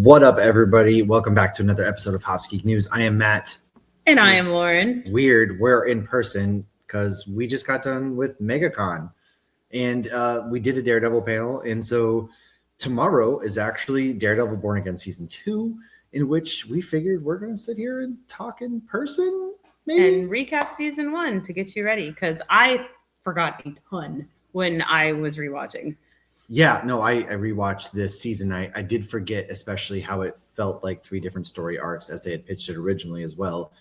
What up, everybody? Welcome back to another episode of Hopsgeeknews. I am Matt. And I am Lauren. Weird, we're in person because we just got done with Megacon. And we did a Daredevil panel. And so tomorrow is actually Daredevil Born Again Season 2, in which we figured we're going to sit here and talk in person, maybe? And recap Season 1 to get you ready, because I forgot a ton when I was rewatching. Yeah, no, I rewatched this season. I did forget especially how it felt like three different story arcs as they had pitched it originally as well.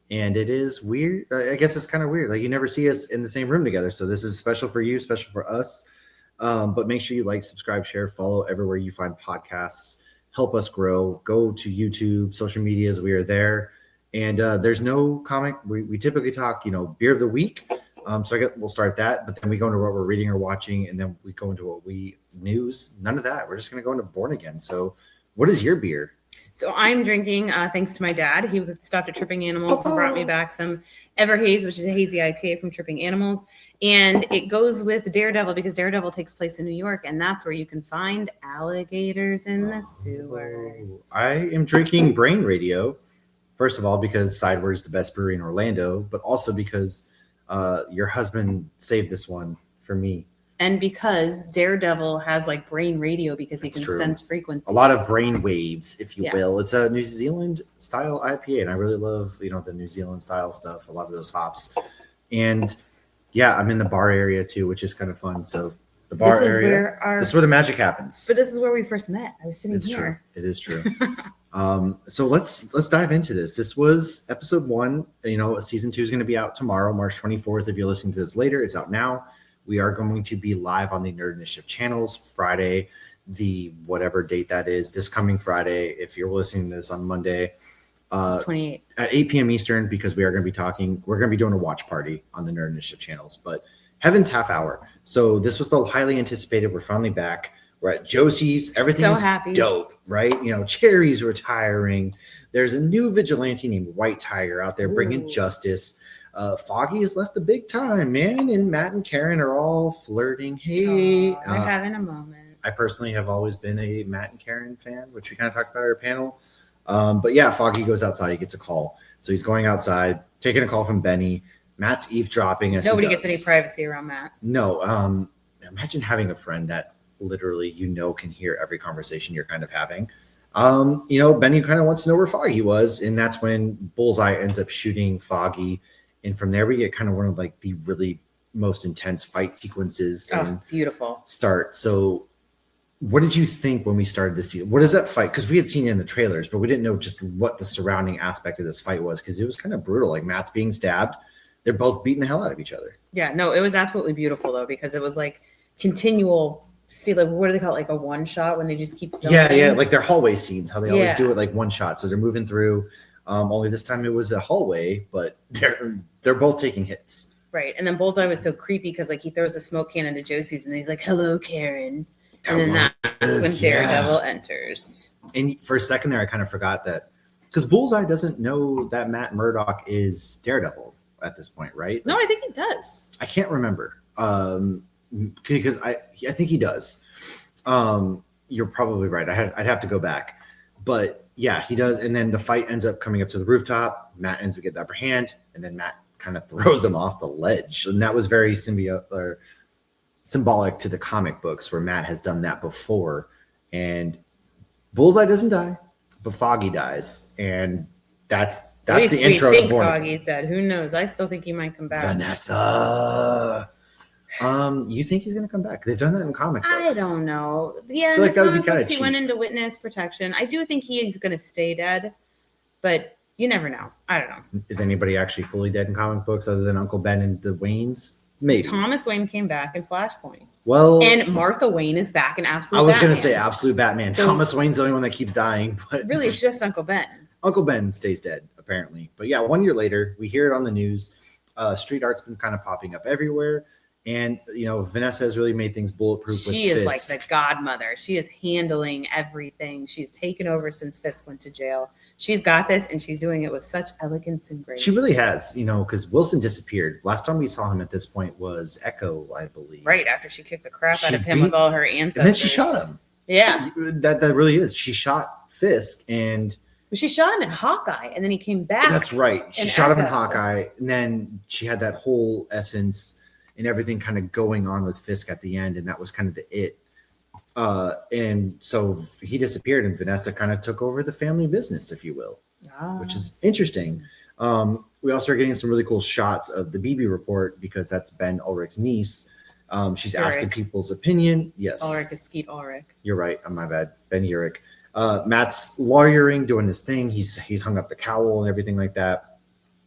And it is weird. I guess it's kind of weird. Like, you never see us in the same room together. So this is special for you, special for us. But make sure you like, subscribe, share, follow everywhere you find podcasts. Help us grow. Go to YouTube, social medias. We are there. And there's no comic. We typically talk, beer of the week. So I guess we'll start that, but then we go into what we're reading or watching, and then we go into what we news. None of that. We're just going to go into Born Again. So what is your beer? So I'm drinking, thanks to my dad. He stopped at Tripping Animals and brought me back some Everhaze, which is a hazy IPA from Tripping Animals. And it goes with Daredevil because Daredevil takes place in New York, and that's where you can find alligators in the sewer. I am drinking Brain Radio, first of all, because Sideward is the best brewery in Orlando, but also because your husband saved this one for me. And because Daredevil has like brain radio because he can sense frequencies. A lot of brain waves, if you will. It's a New Zealand style IPA, and I really love, the New Zealand style stuff, a lot of those hops. And yeah, I'm in the bar area too, which is kind of fun. So the bar area, this is where the magic happens. But this is where we first met. I was sitting here. True. It is true. So let's dive into this. This was episode 1. Season 2 is going to be out tomorrow, March 24th. If you're listening to this later, it's out now. We are going to be live on the Nerd Initiative channels Friday, the whatever date that is, this coming Friday. If you're listening to this on Monday, 28 at 8 p.m. Eastern, because we are going to be doing a watch party on the Nerd Initiative channels. But Heaven's Half Hour. So this was the highly anticipated. We're finally back. We're at Josie's. Everything is happy. Dope, right? Cherry's retiring. There's a new vigilante named White Tiger out there bringing justice. Foggy has left the big time, man, and Matt and Karen are all flirting. Hey, they're having a moment. I personally have always been a Matt and Karen fan, which we kind of talked about at our panel. But yeah, Foggy goes outside. He gets a call. So he's going outside, taking a call from Benny. Matt's eavesdropping. Nobody gets any privacy around Matt. No. Imagine having a friend that literally can hear every conversation you're kind of having. Benny kind of wants to know where Foggy was, and that's when Bullseye ends up shooting Foggy. And from there, we get kind of one of like the really most intense fight sequences. Beautiful. Start. So what did you think when we started this season? What is that fight? Because we had seen it in the trailers, but we didn't know just what the surrounding aspect of this fight was, because it was kind of brutal. Like, Matt's being stabbed. They're both beating the hell out of each other. Yeah, no, it was absolutely beautiful, though, because it was like continual. See, like, what do they call it? Like a one shot when they just keep filming? Yeah. Like their hallway scenes, how they always do it like one shot. So they're moving through. Only this time it was a hallway, but they're both taking hits. Right. And then Bullseye was so creepy because like he throws a smoke cannon to Josie's and he's like, "Hello, Karen." And then that's when Daredevil enters. And for a second there, I kind of forgot that, because Bullseye doesn't know that Matt Murdock is Daredevil at this point, right? No, I think he does. I can't remember. Because I think he does. You're probably right. I'd have to go back. But yeah, he does. And then the fight ends up coming up to the rooftop. Matt ends up getting the upper hand, and then Matt kind of throws him off the ledge. And that was very symbolic to the comic books, where Matt has done that before. And Bullseye doesn't die, but Foggy dies. And that's the intro. I think Foggy's dead. Who knows? I still think he might come back. Vanessa. You think he's going to come back? They've done that in comic books. I don't know. Yeah, I feel like that would be kind of cheap. He went into witness protection. I do think he is going to stay dead, but you never know. I don't know. Is anybody actually fully dead in comic books other than Uncle Ben and the Waynes? Maybe. Thomas Wayne came back in Flashpoint. Well, and Martha Wayne is back in Absolute Batman. I was going to say Absolute Batman. So, Thomas Wayne's the only one that keeps dying. But really, it's just Uncle Ben. Uncle Ben stays dead, apparently. But yeah, 1 year later, we hear it on the news. Street art's been kind of popping up everywhere. And, Vanessa has really made things bulletproof. She is like the godmother. She is handling everything. She's taken over since Fisk went to jail. She's got this, and she's doing it with such elegance and grace. She really has, because Wilson disappeared. Last time we saw him at this point was Echo, I believe. Right, after she kicked the crap out of him with all her ancestors. And then she shot him. Yeah. That really is. She shot Fisk, and she shot him in Hawkeye, and then he came back. That's right. She in shot him in Echo. Hawkeye, and then she had that whole essence and everything kind of going on with Fisk at the end, and that was kind of the it. And so he disappeared, and Vanessa kind of took over the family business, if you will, which is interesting. We also are getting some really cool shots of the BB report because that's Ben Ulrich's niece. She's asking people's opinion. Yes. Ulrich is Skeet Ulrich. You're right. My bad. Ben Urich. Matt's lawyering, doing his thing. He's hung up the cowl and everything like that.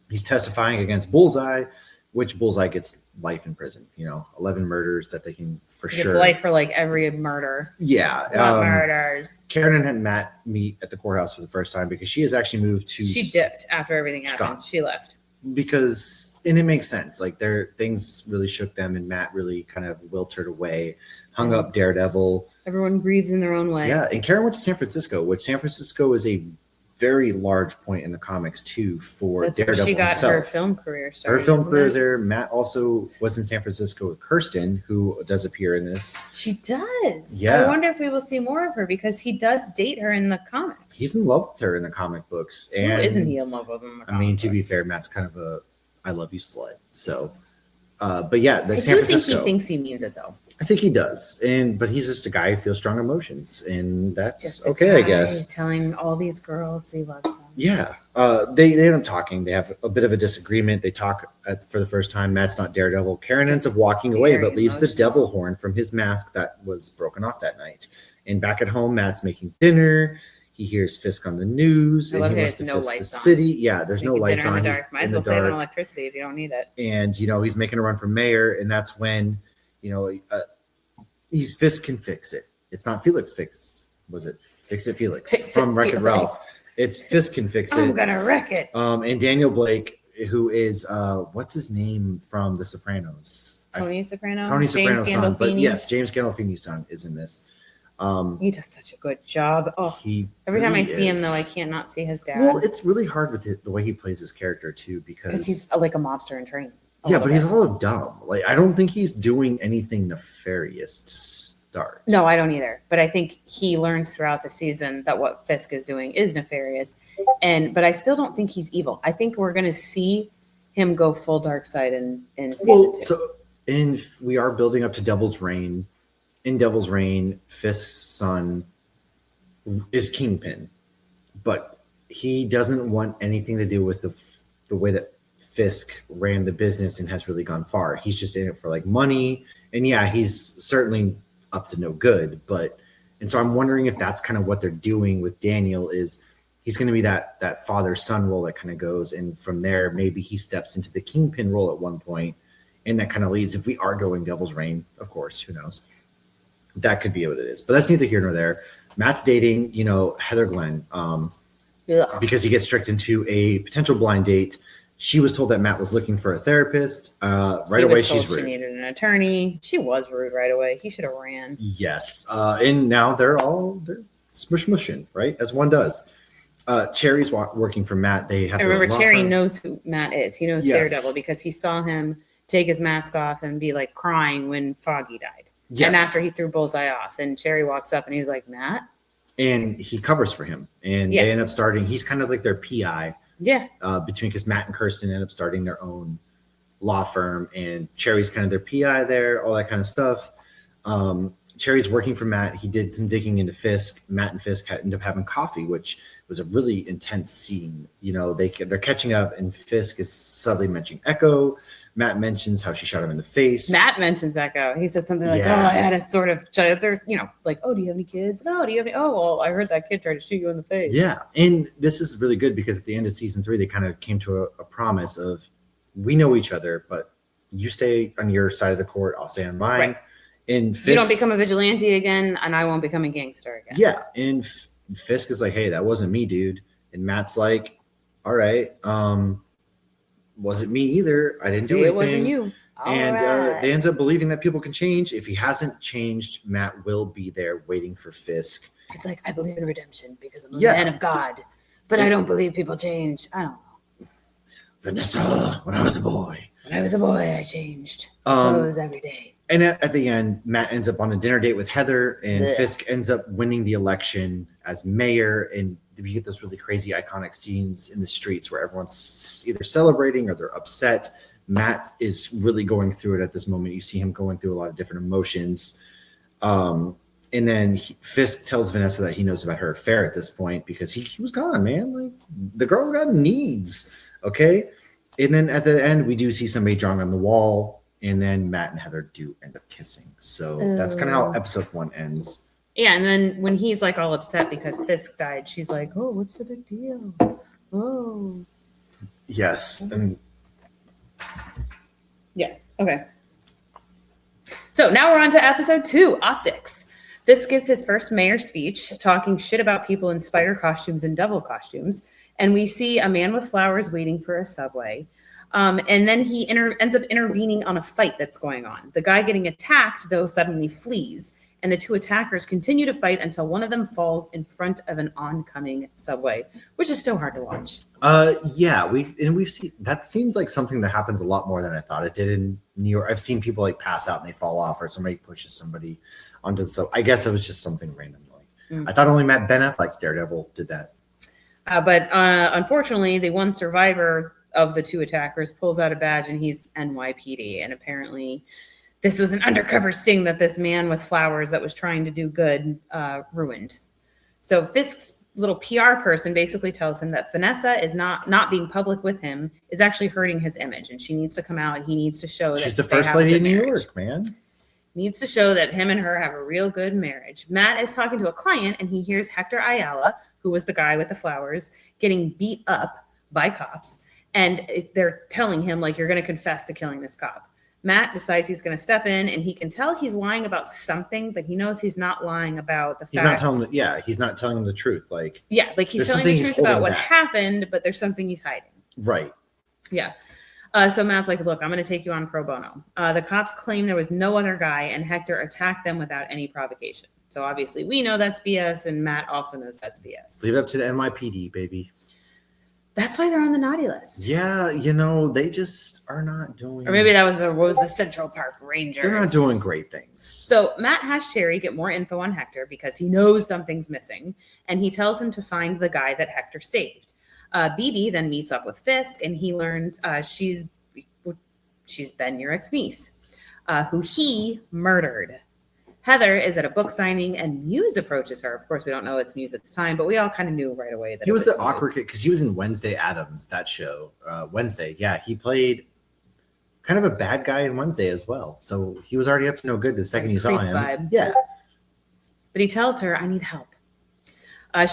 He's testifying against Bullseye, which Bullseye gets life in prison. 11 murders that they can for sure. It's life for like every murder. Yeah. Murders. Karen and Matt meet at the courthouse for the first time because she has actually moved to. She dipped after everything happened. She left. Because, and it makes sense. Like things really shook them, and Matt really kind of wilted away, hung up Daredevil. Everyone grieves in their own way. Yeah, and Karen went to San Francisco, which San Francisco is a very large point in the comics too for Daredevil. She got himself. her film career started. Her film career is there. Matt also was in San Francisco with Kirsten, who does appear in this. She does. Yeah. I wonder if we will see more of her because he does date her in the comics. He's in love with her in the comic books. And who isn't he in love with him? I mean, to be fair, Matt's kind of a I love you slut. So, but yeah, I San do Francisco. think he thinks he means it though. I think he does, but he's just a guy who feels strong emotions, and that's Just okay, I guess. Telling all these girls he loves them. Yeah, they end up talking. They have a bit of a disagreement. They talk for the first time. Matt's not Daredevil. Karen ends up walking away, but leaves the devil horn from his mask that was broken off that night. And back at home, Matt's making dinner. He hears Fisk on the news, and he wants to Fisk the city. Yeah, there's no lights on. In the dark. Might as well save on electricity if you don't need it. And he's making a run for mayor, and that's when Fisk can fix it. It's not Felix Fix. Was it Fix It Felix from Wreck-It Ralph? It's Fisk can fix it. I'm gonna wreck it. And Daniel Blake, who is what's his name from The Sopranos? Tony Soprano. Tony Soprano's son, but yes, James Gandolfini's son is in this. He does such a good job. Oh, every time I see him, though, I can't not see his dad. Well, it's really hard with the way he plays his character too, because he's like a mobster in training. Yeah, but he's a little dumb. Like, I don't think he's doing anything nefarious to start. No, I don't either. But I think he learns throughout the season that what Fisk is doing is nefarious. But I still don't think he's evil. I think we're going to see him go full dark side in season 2. We are building up to Devil's Reign. In Devil's Reign, Fisk's son is Kingpin, but he doesn't want anything to do with the way that Fisk ran the business and has really gone far. He's just in it for like money, and yeah, he's certainly up to no good. And so I'm wondering if that's kind of what they're doing with Daniel. Is he's going to be that father-son role that kind of goes, and from there maybe he steps into the Kingpin role at one point, and that kind of leads. If we are going Devil's Reign, of course, who knows? That could be what it is, but that's neither here nor there. Matt's dating, Heather Glenn, because he gets tricked into a potential blind date. She was told that Matt was looking for a therapist. Right away, she's rude. She needed an attorney. She was rude right away. He should have ran. Yes, and now they're smushing, right? As one does. Cherry's working for Matt. They have. I remember Cherry knows who Matt is. He knows Daredevil because he saw him take his mask off and be like crying when Foggy died. Yes. And after he threw Bullseye off, and Cherry walks up and he's like, Matt? And he covers for him. And they end up starting, he's kind of like their PI. Yeah. Because Matt and Kirsten end up starting their own law firm, and Cherry's kind of their PI there, all that kind of stuff. Cherry's working for Matt. He did some digging into Fisk. Matt and Fisk end up having coffee, which was a really intense scene. They're catching up, and Fisk is subtly mentioning Echo. Matt mentions how she shot him in the face. Matt mentions Echo. He said something like, I had a sort of, like, oh, do you have any kids? No, do you have any? Oh, well, I heard that kid tried to shoot you in the face. Yeah. And this is really good because at the end of season 3, they kind of came to a promise of, we know each other, but you stay on your side of the court, I'll stay on mine. Right. And Fisk, you don't become a vigilante again, and I won't become a gangster again. Yeah. And Fisk is like, hey, that wasn't me, dude. And Matt's like, all right, wasn't me either. I didn't do anything. It wasn't you. They ends up believing that people can change. If he hasn't changed, Matt will be there waiting for Fisk. He's like, I believe in redemption because I'm a man of God, but I don't believe people change. I don't know. Vanessa, when I was a boy. When I was a boy, I changed clothes every day. And at the end, Matt ends up on a dinner date with Heather, and Fisk ends up winning the election as mayor. And we get those really crazy, iconic scenes in the streets where everyone's either celebrating or they're upset. Matt is really going through it at this moment. You see him going through a lot of different emotions. And then Fisk tells Vanessa that he knows about her affair at this point because he was gone, man. Like, the girl got needs, okay? And then at the end, we do see somebody drawing on the wall, and then Matt and Heather do end up kissing. So that's kind of how episode 1 ends. Yeah, and then when he's like all upset because Fisk died, she's like, "Oh, what's the big deal? Oh." Yes. And yeah. Okay. So now we're on to episode 2, Optics. Fisk gives his first mayor speech, talking shit about people in spider costumes and devil costumes. And we see a man with flowers waiting for a subway. And then he ends up intervening on a fight that's going on. The guy getting attacked, though, suddenly flees. And the 2 attackers continue to fight until one of them falls in front of an oncoming subway, which is so hard to watch. Yeah, we've seen that. Seems like something that happens a lot more than I thought it did in New York. I've seen people like pass out and they fall off, or somebody pushes somebody onto the subway. I guess it was just something random. I thought only Matt Ben Affleck's Daredevil did that. But unfortunately, the one survivor of the 2 attackers pulls out a badge, and he's NYPD. And apparently this was an undercover sting that this man with flowers that was trying to do good ruined. So Fisk's little PR person basically tells him that Vanessa is not being public with him is actually hurting his image, and she needs to come out, and he needs to show she's that the first lady in New York, man. Needs to show that him and her have a real good marriage. Matt is talking to a client, and he hears Hector Ayala, who was the guy with the flowers, getting beat up by cops. And they're telling him, like, you're going to confess to killing this cop. Matt decides he's going to step in, and he can tell he's lying about something, but he knows he's not lying about the fact. He's not telling the truth. Like, yeah, like he's telling the truth about what happened, but there's something he's hiding. Right. Yeah. So Matt's like, look, I'm going to take you on pro bono. The cops claim there was no other guy, and Hector attacked them without any provocation. So obviously we know that's BS, and Matt also knows that's BS. Leave it up to the NYPD, baby. That's why they're on the naughty list. Yeah, they just are not doing. Or maybe that was the Central Park Rangers. They're not doing great things. So Matt has Sherry get more info on Hector because he knows something's missing, and he tells him to find the guy that Hector saved. BB then meets up with Fisk, and he learns she's Ben Urich's niece, who he murdered. Heather is at a book signing, and Muse approaches her. Of course, we don't know it's Muse at the time, but we all kind of knew right away that he was the awkward kid because he was in Wednesday Addams, that show. Wednesday, yeah, he played kind of a bad guy in Wednesday as well. So he was already up to no good the second you saw him. Vibe. Yeah, but he tells her, "I need help."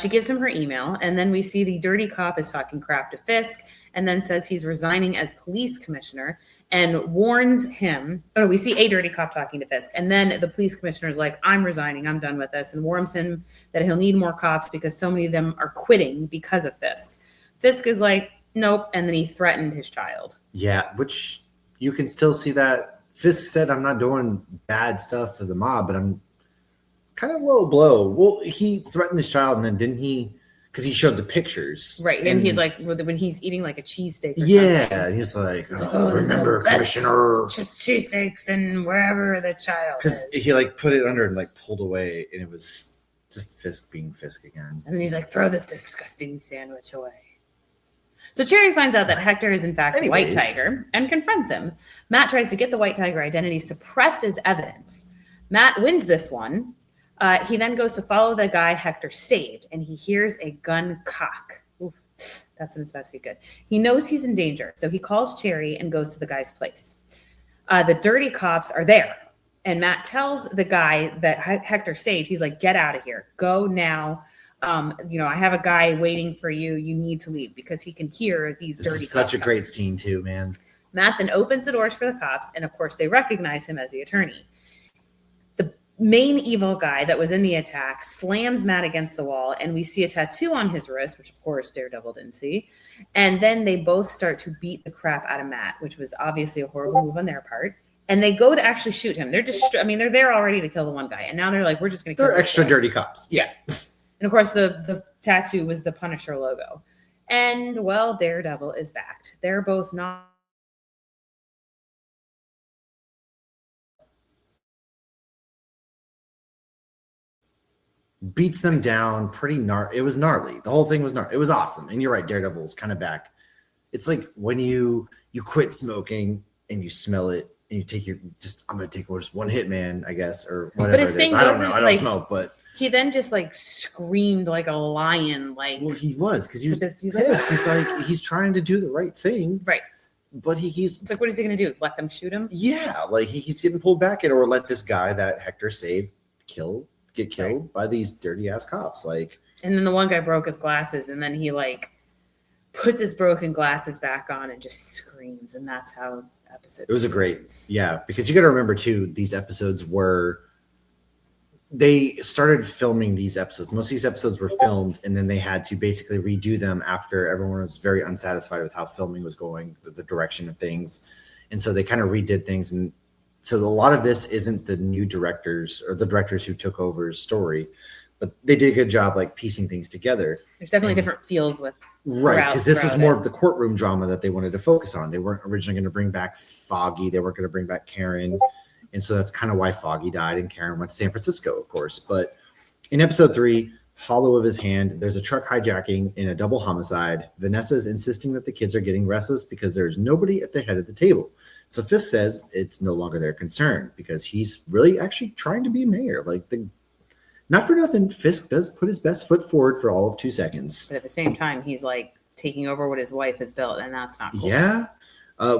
She gives him her email, and then we see the dirty cop is talking crap to Fisk, and then says he's resigning as police commissioner, and warns him. Oh, no, we see a dirty cop talking to Fisk, and then the police commissioner is like, "I'm resigning, I'm done with this," and warns him that he'll need more cops because so many of them are quitting because of Fisk. Fisk is like, "Nope," and then he threatened his child. Yeah, which you can still see that Fisk said, "I'm not doing bad stuff for the mob, but I'm." Kind of low blow. Well, he threatened his child, and then didn't he? Because he showed the pictures, right? And he's like, when he's eating like a cheesesteak. Yeah, and he's like, remember, Commissioner, just cheesesteaks and wherever the child. Because he like put it under and like pulled away, and it was just Fisk being Fisk again. And then he's like, throw this disgusting sandwich away. So Cherry finds out that Hector is in fact White Tiger and confronts him. Matt tries to get the White Tiger identity suppressed as evidence. Matt wins this one. He then goes to follow the guy Hector saved, and he hears a gun cock. Oof, that's when it's about to get good. He knows he's in danger, so he calls Cherry and goes to the guy's place. The dirty cops are there, and Matt tells the guy that Hector saved, he's like, "Get out of here. Go now. I have a guy waiting for you. You need to leave," because he can hear these dirty cops. This is such a great scene too, man. Matt then opens the doors for the cops, and of course they recognize him as the attorney. Main evil guy that was in the attack slams Matt against the wall, and we see a tattoo on his wrist, which of course Daredevil didn't see. And then they both start to beat the crap out of Matt, which was obviously a horrible move on their part. And they go to actually shoot him. They're there already to kill the one guy, and now they're like, we're just going to kill. They're extra dirty cops. Yeah. And of course the tattoo was the Punisher logo. And well, Daredevil is back. They're both not. beats them down pretty It was gnarly. The whole thing was gnarly. It was awesome. And you're right, Daredevil was kind of back. It's like when you quit smoking and you smell it and you take I'm gonna take just one hit, man, I guess, or whatever it is. I don't know. I don't smoke, but he then just like screamed like a lion. Like, well, he was because he was pissed. He's like he's trying to do the right thing, right? But he's it's like, what is he gonna do? Let them shoot him? Yeah, like he's getting pulled back or let this guy that Hector saved get killed by these dirty ass cops. Like, and then the one guy broke his glasses, and then he like puts his broken glasses back on and just screams, and that's how episode. It was a great, yeah, because you got to remember too, these episodes they started filming these episodes. Most of these episodes were filmed, and then they had to basically redo them after everyone was very unsatisfied with how filming was going, the direction of things, and so they kind of redid things. And so a lot of this isn't the new directors or the directors who took over's story, but they did a good job like piecing things together. There's definitely different feels with right, because this was more of the courtroom drama that they wanted to focus on. They weren't originally going to bring back Foggy. They weren't going to bring back Karen. And so that's kind of why Foggy died and Karen went to San Francisco, of course. But in episode 3, Hollow of His Hand, there's a truck hijacking in a double homicide. Vanessa is insisting that the kids are getting restless because there's nobody at the head of the table. So Fisk says it's no longer their concern because he's really actually trying to be mayor. Like, not for nothing, Fisk does put his best foot forward for all of 2 seconds. But at the same time, he's like taking over what his wife has built, and that's not cool. Yeah.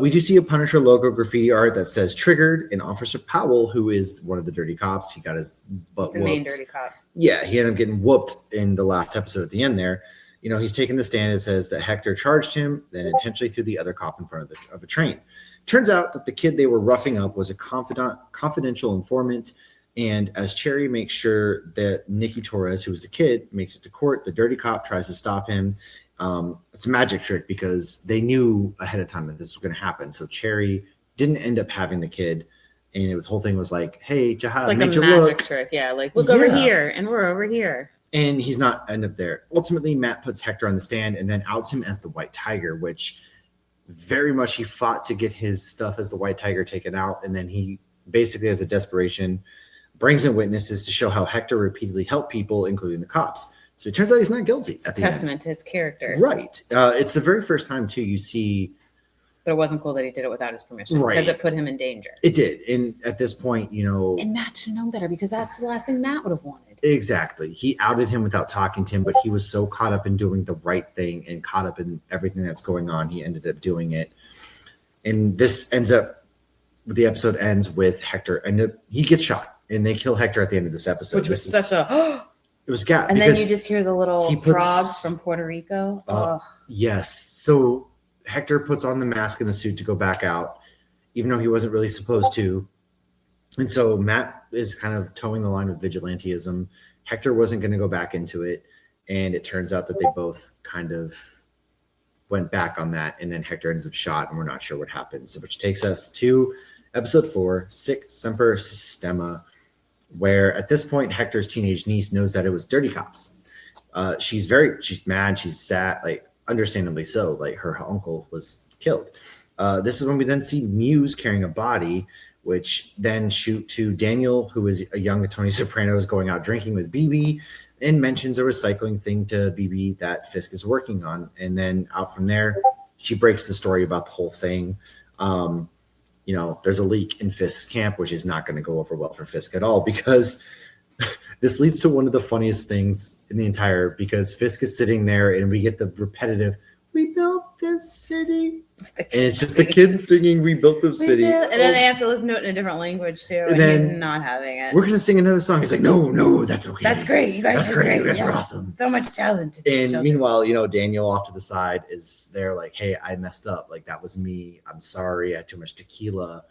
We do see a Punisher logo graffiti art that says triggered, and Officer Powell, who is one of the dirty cops, he got his butt whooped. The main dirty cop. Yeah, he ended up getting whooped in the last episode at the end there. You know, he's taking the stand and says that Hector charged him, then intentionally threw the other cop in front of a train. Turns out that the kid they were roughing up was a confidential informant, and as Cherry makes sure that Nikki Torres, who was the kid, makes it to court, the dirty cop tries to stop him. It's a magic trick because they knew ahead of time that this was going to happen. So Cherry didn't end up having the kid, and the whole thing was like, "Hey, Jahad, it's like a magic trick, yeah. Like look over here, and we're over here." And he's not end up there. Ultimately, Matt puts Hector on the stand and then outs him as the White Tiger, which very much he fought to get his stuff as the White Tiger taken out, and then he basically, as a desperation, brings in witnesses to show how Hector repeatedly helped people, including the cops. So it turns out he's not guilty. It's a testament to his character. Right. It's the very first time, too, you see. But it wasn't cool that he did it without his permission. Right. Because it put him in danger. It did. And at this point, you know. And Matt should know better because that's the last thing Matt would have wanted. Exactly. He outed him without talking to him, but he was so caught up in doing the right thing and caught up in everything that's going on. He ended up doing it. And this the episode ends with Hector. And he gets shot. And they kill Hector at the end of this episode. Which was such a. It was gap. And then you just hear the little frogs from Puerto Rico. Yes. So Hector puts on the mask and the suit to go back out, even though he wasn't really supposed to. And so Matt is kind of towing the line with vigilantism. Hector wasn't going to go back into it. And it turns out that they both kind of went back on that. And then Hector ends up shot, and we're not sure what happens. Which takes us to episode 4, Sic Semper Systema, where at this point, Hector's teenage niece knows that it was dirty cops. She's mad. She's sad, like understandably so. Like her uncle was killed. This is when we then see Muse carrying a body, which then shoot to Daniel, who is a young Tony Soprano, is going out drinking with BB and mentions a recycling thing to BB that Fisk is working on. And then out from there, she breaks the story about the whole thing. You know, there's a leak in Fisk's camp, which is not going to go over well for Fisk at all, because this leads to one of the funniest things in the entire, because Fisk is sitting there and we get the repetitive, "We built this city." And it's just the kids singing, "We built this city." And then they have to listen to it in a different language too. And he's not having it. We're going to sing another song. He's like, no, that's okay. That's great. You guys are great. You guys are awesome. So much talent. And meanwhile, you know, Daniel off to the side is there like, "Hey, I messed up. Like, that was me. I'm sorry. I had too much tequila."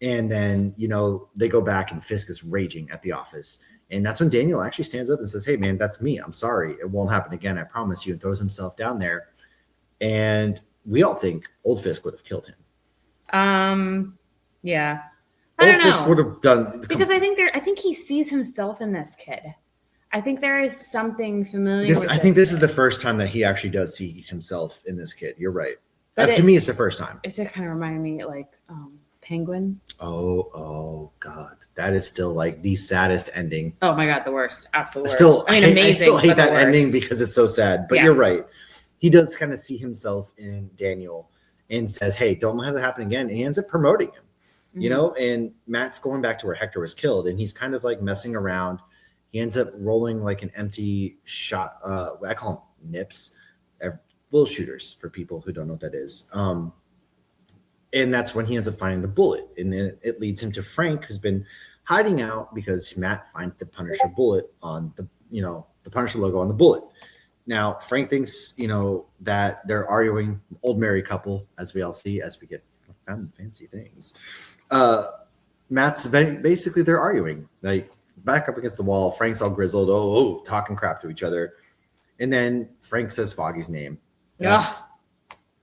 And then, you know, they go back and Fisk is raging at the office. And that's when Daniel actually stands up and says, "Hey, man, that's me. I'm sorry. It won't happen again. I promise you," and throws himself down there. And we all think old Fisk would have killed him. Yeah. Old Fisk would have done, because I think he sees himself in this kid. I think there is something familiar. I think this is the first time that he actually does see himself in this kid. You're right. To me, it's the first time. It kind of reminded me like penguin. Oh God, that is still like the saddest ending. Oh my God, the worst, absolute worst. Amazing. I still hate that ending worst. because it's so sad. But you're right. He does kind of see himself in Daniel and says, "Hey, don't let that happen again." And he ends up promoting him, you know. And Matt's going back to where Hector was killed, and he's kind of like messing around. He ends up rolling like an empty shot. I call them nips, little shooters for people who don't know what that is. And that's when he ends up finding the bullet, and then it leads him to Frank, who's been hiding out because Matt finds the Punisher bullet on the Punisher logo on the bullet. Now Frank thinks that they're arguing, old married couple, as we all see as we get fancy things. Matt's basically they're arguing like back up against the wall. Frank's all grizzled, talking crap to each other, and then Frank says Foggy's name.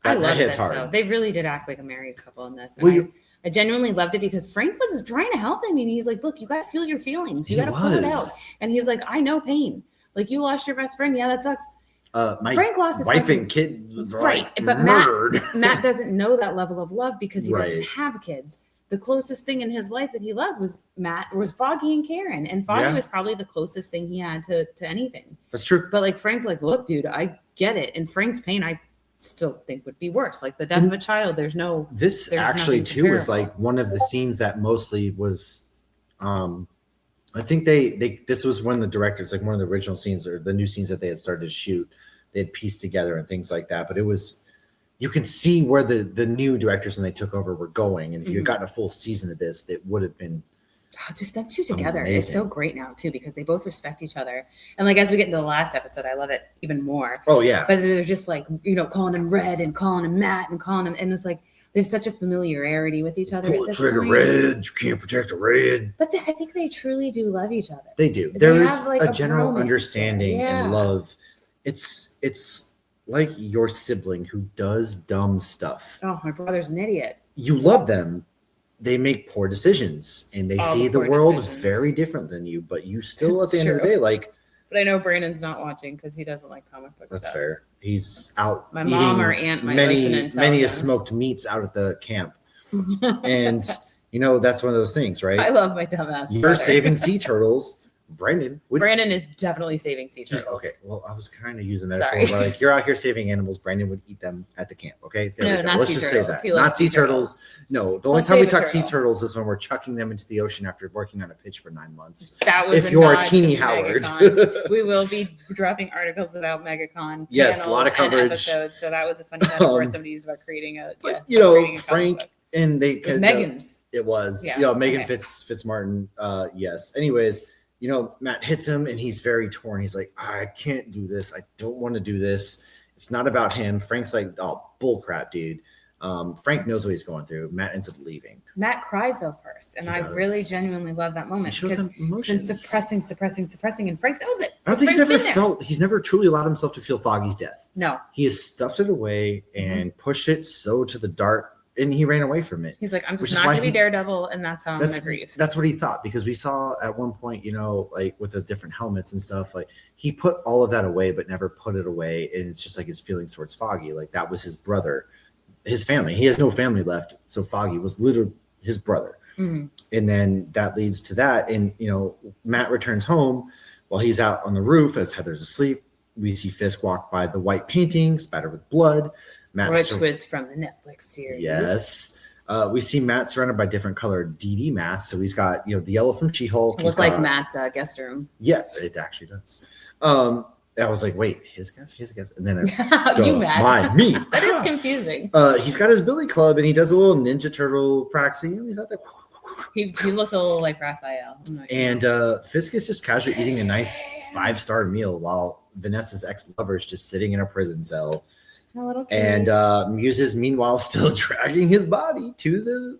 I love hits this, hard. Though. They really did act like a married couple in this. And I genuinely loved it because Frank was trying to help him. And he's like, look, you got to feel your feelings. You got to pull it out. And he's like, I know pain. Like, you lost your best friend. Yeah, that sucks. Frank lost his wife and kid was right. But murdered. Matt doesn't know that level of love because he doesn't have kids. The closest thing in his life that he loved was Foggy and Karen. And Foggy was probably the closest thing he had to anything. That's true. But like Frank's like, look, dude, I get it. And Frank's pain, I still think would be worse. Like the death of a child. There's actually too was like one of the scenes that mostly was I think this was one of the directors, like one of the original scenes or the new scenes that they had started to shoot, they had pieced together and things like that. But it was, you can see where the new directors when they took over were going. And if you had gotten a full season of this, it would have been just them two together is so great now too, because they both respect each other. And like as we get into the last episode, I love it even more. Oh yeah. But they're just like, calling him Red and calling him Matt and calling him, and it's like they have such a familiarity with each other. Pull the trigger, Red. You can't protect a Red. But I think they truly do love each other. They do. There is like a general understanding and love. It's like your sibling who does dumb stuff. Oh, my brother's an idiot. You love them. They make poor decisions and they see the world very different than you, but you still at the end of the day, like. But I know Brandon's not watching because he doesn't like comic book stuff. That's fair. He's out. My mom or aunt might listen and tell many smoked meats out at the camp. And, that's one of those things, right? I love my dumbass. You're saving sea turtles. Brandon is definitely saving sea turtles. Okay, well, I was kind of using that for like you're out here saving animals. Brandon would eat them at the camp. Okay, let's just say that. Not sea turtles. No, the only time we talk sea turtles is when we're chucking them into the ocean after working on a pitch for 9 months. That was if you're Teeny Howard. We will be dropping articles about Megacon. Yes, a lot of coverage. Episodes, so that was a funny metaphor somebody used about creating a. Frank and they. It was Megan's. It was. Megan Fitzmartin. Yes. Anyways. Matt hits him and he's very torn. He's like, I can't do this. I don't want to do this. It's not about him. Frank's like, oh, bullcrap, dude. Frank knows what he's going through. Matt ends up leaving. Matt cries though first. And I really genuinely love that moment. He shows him emotions. He's been suppressing, and Frank knows it. I don't think he's never truly allowed himself to feel Foggy's death. No. He has stuffed it away and pushed it so to the dark. And he ran away from it. He's like, I'm just not going to be Daredevil, and that's how I'm going to grieve. That's what he thought, because we saw at one point, like with the different helmets and stuff, like he put all of that away, but never put it away. And it's just like his feelings towards Foggy. Like that was his brother, his family. He has no family left. So Foggy was literally his brother. Mm-hmm. And then that leads to that. And, Matt returns home while he's out on the roof as Heather's asleep. We see Fisk walk by the white painting spattered with blood. Which was from the Netflix series. Yes. We see Matt surrounded by different colored DD masks. So he's got, the yellow from She-Hulk. It looks like Matt's guest room. Yeah, it actually does. And I was like, wait, his guest? And then me. That is confusing. He's got his billy club and he does a little Ninja Turtle practicing. He's out there. He looked a little like Raphael. And Fisk is just casually eating a nice 5-star meal while Vanessa's ex-lover is just sitting in a prison cell. And Muse meanwhile still dragging his body to the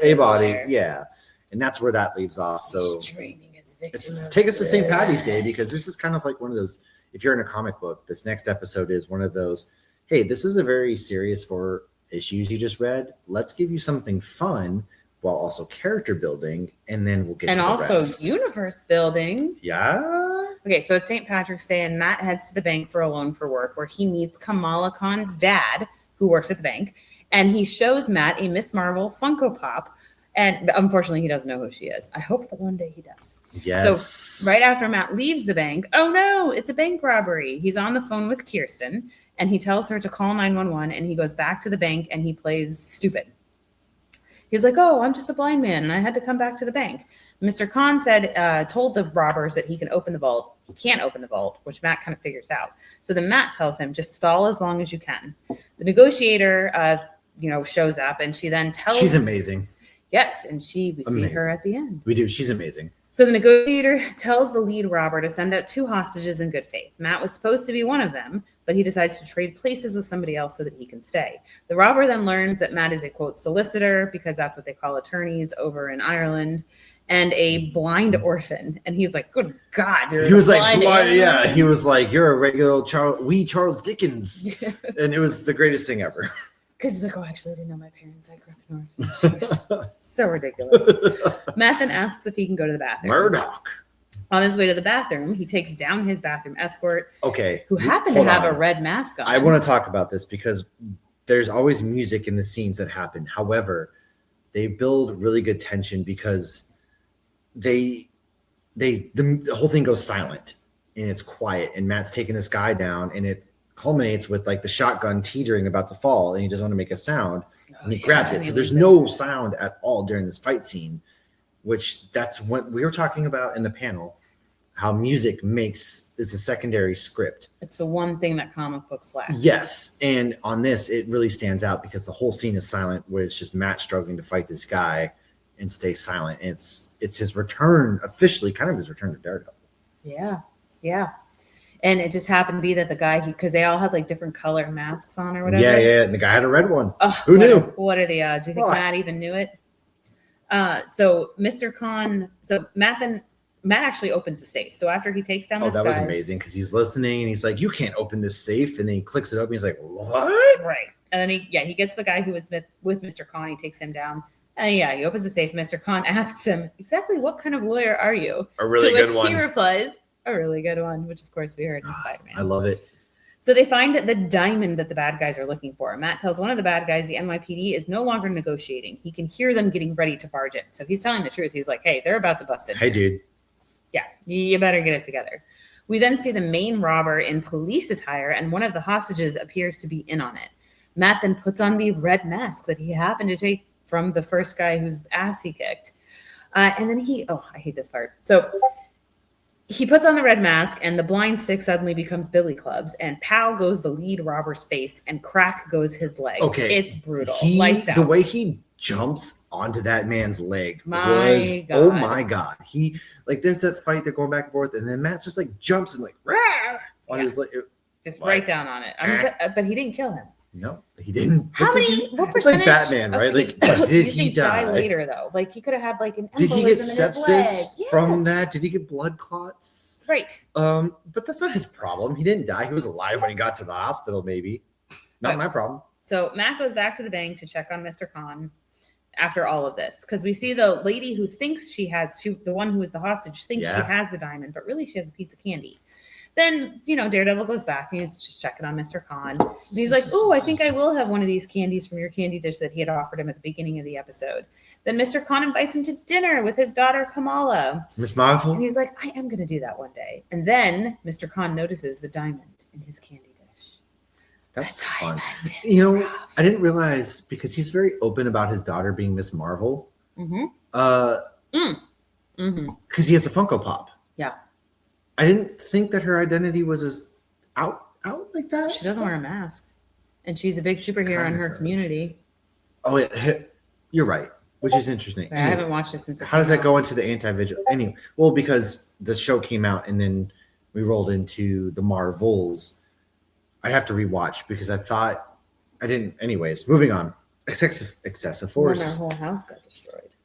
a body. Yeah. And that's where that leaves off. So take us to St. Patty's Day, because this is kind of like one of those, if you're in a comic book, this next episode is one of those, hey, this is a very serious 4 issues you just read. Let's give you something fun while also character building, and then we'll get to the rest. And also universe building. Yeah. Okay, so it's St. Patrick's Day, and Matt heads to the bank for a loan for work, where he meets Kamala Khan's dad, who works at the bank, and he shows Matt a Miss Marvel Funko Pop. And unfortunately, he doesn't know who she is. I hope that one day he does. Yes. So right after Matt leaves the bank, oh no, it's a bank robbery. He's on the phone with Kirsten, and he tells her to call 911, and he goes back to the bank, and he plays stupid. He's like, oh, I'm just a blind man, and I had to come back to the bank. Mr. Khan told the robbers that he can open the vault. He can't open the vault, which Matt kind of figures out. So then Matt tells him, just stall as long as you can. The negotiator, shows up, and she then tells... She's amazing. Yes, and we see her at the end. We do. She's amazing. So the negotiator tells the lead robber to send out 2 hostages in good faith. Matt was supposed to be one of them, but he decides to trade places with somebody else so that he can stay. The robber then learns that Matt is a, quote, solicitor, because that's what they call attorneys over in Ireland, and a blind orphan. And he's like, good God. He was like, blind, yeah. He was like, you're a regular Charles Dickens. And it was the greatest thing ever. Because he's like, oh, actually, I didn't know my parents. I grew up in orphanage. So ridiculous. Matt then asks if he can go to the bathroom. Murdoch. On his way to the bathroom, he takes down his bathroom escort, okay, who happened to have a red mask on. I want to talk about this because there's always music in the scenes that happen. However, they build really good tension because the whole thing goes silent and it's quiet. And Matt's taking this guy down, and it culminates with like the shotgun teetering about to fall, and he doesn't want to make a sound. And he grabs it. So there's no sound at all during this fight scene, which that's what we were talking about in the panel, how music is a secondary script. It's the one thing that comic books lack. Yes. And on this, it really stands out because the whole scene is silent, where it's just Matt struggling to fight this guy and stay silent. And it's his return, officially kind of his return to Daredevil. Yeah. Yeah. And it just happened to be that the guy, because they all had like different color masks on or whatever. Yeah. And the guy had a red one. Oh, who knew? What are the odds? Do you think Matt even knew it? So Mr. Khan, Matt actually opens the safe. So after he takes down this guy. Oh, that was amazing, because he's listening and he's like, you can't open this safe. And then he clicks it open. He's like, what? Right. And then he gets the guy who was with Mr. Khan. He takes him down. And he opens the safe. Mr. Khan asks him, exactly what kind of lawyer are you? A really good one. He replies, a really good one, which of course we heard in Spider-Man. I love it. So they find the diamond that the bad guys are looking for. Matt tells one of the bad guys the NYPD is no longer negotiating. He can hear them getting ready to barge in. So he's telling the truth. He's like, hey, they're about to bust in. Hey, dude. Yeah, you better get it together. We then see the main robber in police attire, and one of the hostages appears to be in on it. Matt then puts on the red mask that he happened to take from the first guy whose ass he kicked. And then I hate this part. So he puts on the red mask, and the blind stick suddenly becomes billy clubs, and pow goes the lead robber's face, and crack goes his leg. Okay. It's brutal. Lights out. The way he jumps onto that man's leg God. Oh my God. He, like, there's that fight, they're going back and forth, and then Matt just like jumps and like, rah! On his leg. Just right down on it. But he didn't kill him. No, he didn't. What percentage? It's like Batman, right? Like, did he die later though? Like, he could have had like an embolism Did he get in his leg. sepsis from Yes. that? Did he get blood clots? Right. But that's not his problem. He didn't die. He was alive when he got to the hospital, maybe. Not my problem. So Matt goes back to the bank to check on Mr. Khan after all of this, because we see the lady who thinks the one who is the hostage thinks she has the diamond, but really she has a piece of candy. Then, Daredevil goes back and he's just checking on Mr. Khan. And he's like, oh, I think I will have one of these candies from your candy dish that he had offered him at the beginning of the episode. Then Mr. Khan invites him to dinner with his daughter, Kamala. Miss Marvel? And he's like, I am going to do that one day. And then Mr. Khan notices the diamond in his candy dish. That's fun. I didn't realize, because he's very open about his daughter being Miss Marvel. Mm-hmm. Because he has a Funko Pop. Yeah. I didn't think that her identity was as out like that. She doesn't wear a mask, and she's a big superhero in her community. Oh, yeah, you're right, which is interesting. I haven't watched it since. How does that go into the anti-vigil? Anyway, well, because the show came out and then we rolled into the Marvels. I have to rewatch because I thought I didn't. Anyways, moving on. Excessive force. When our whole house got destroyed.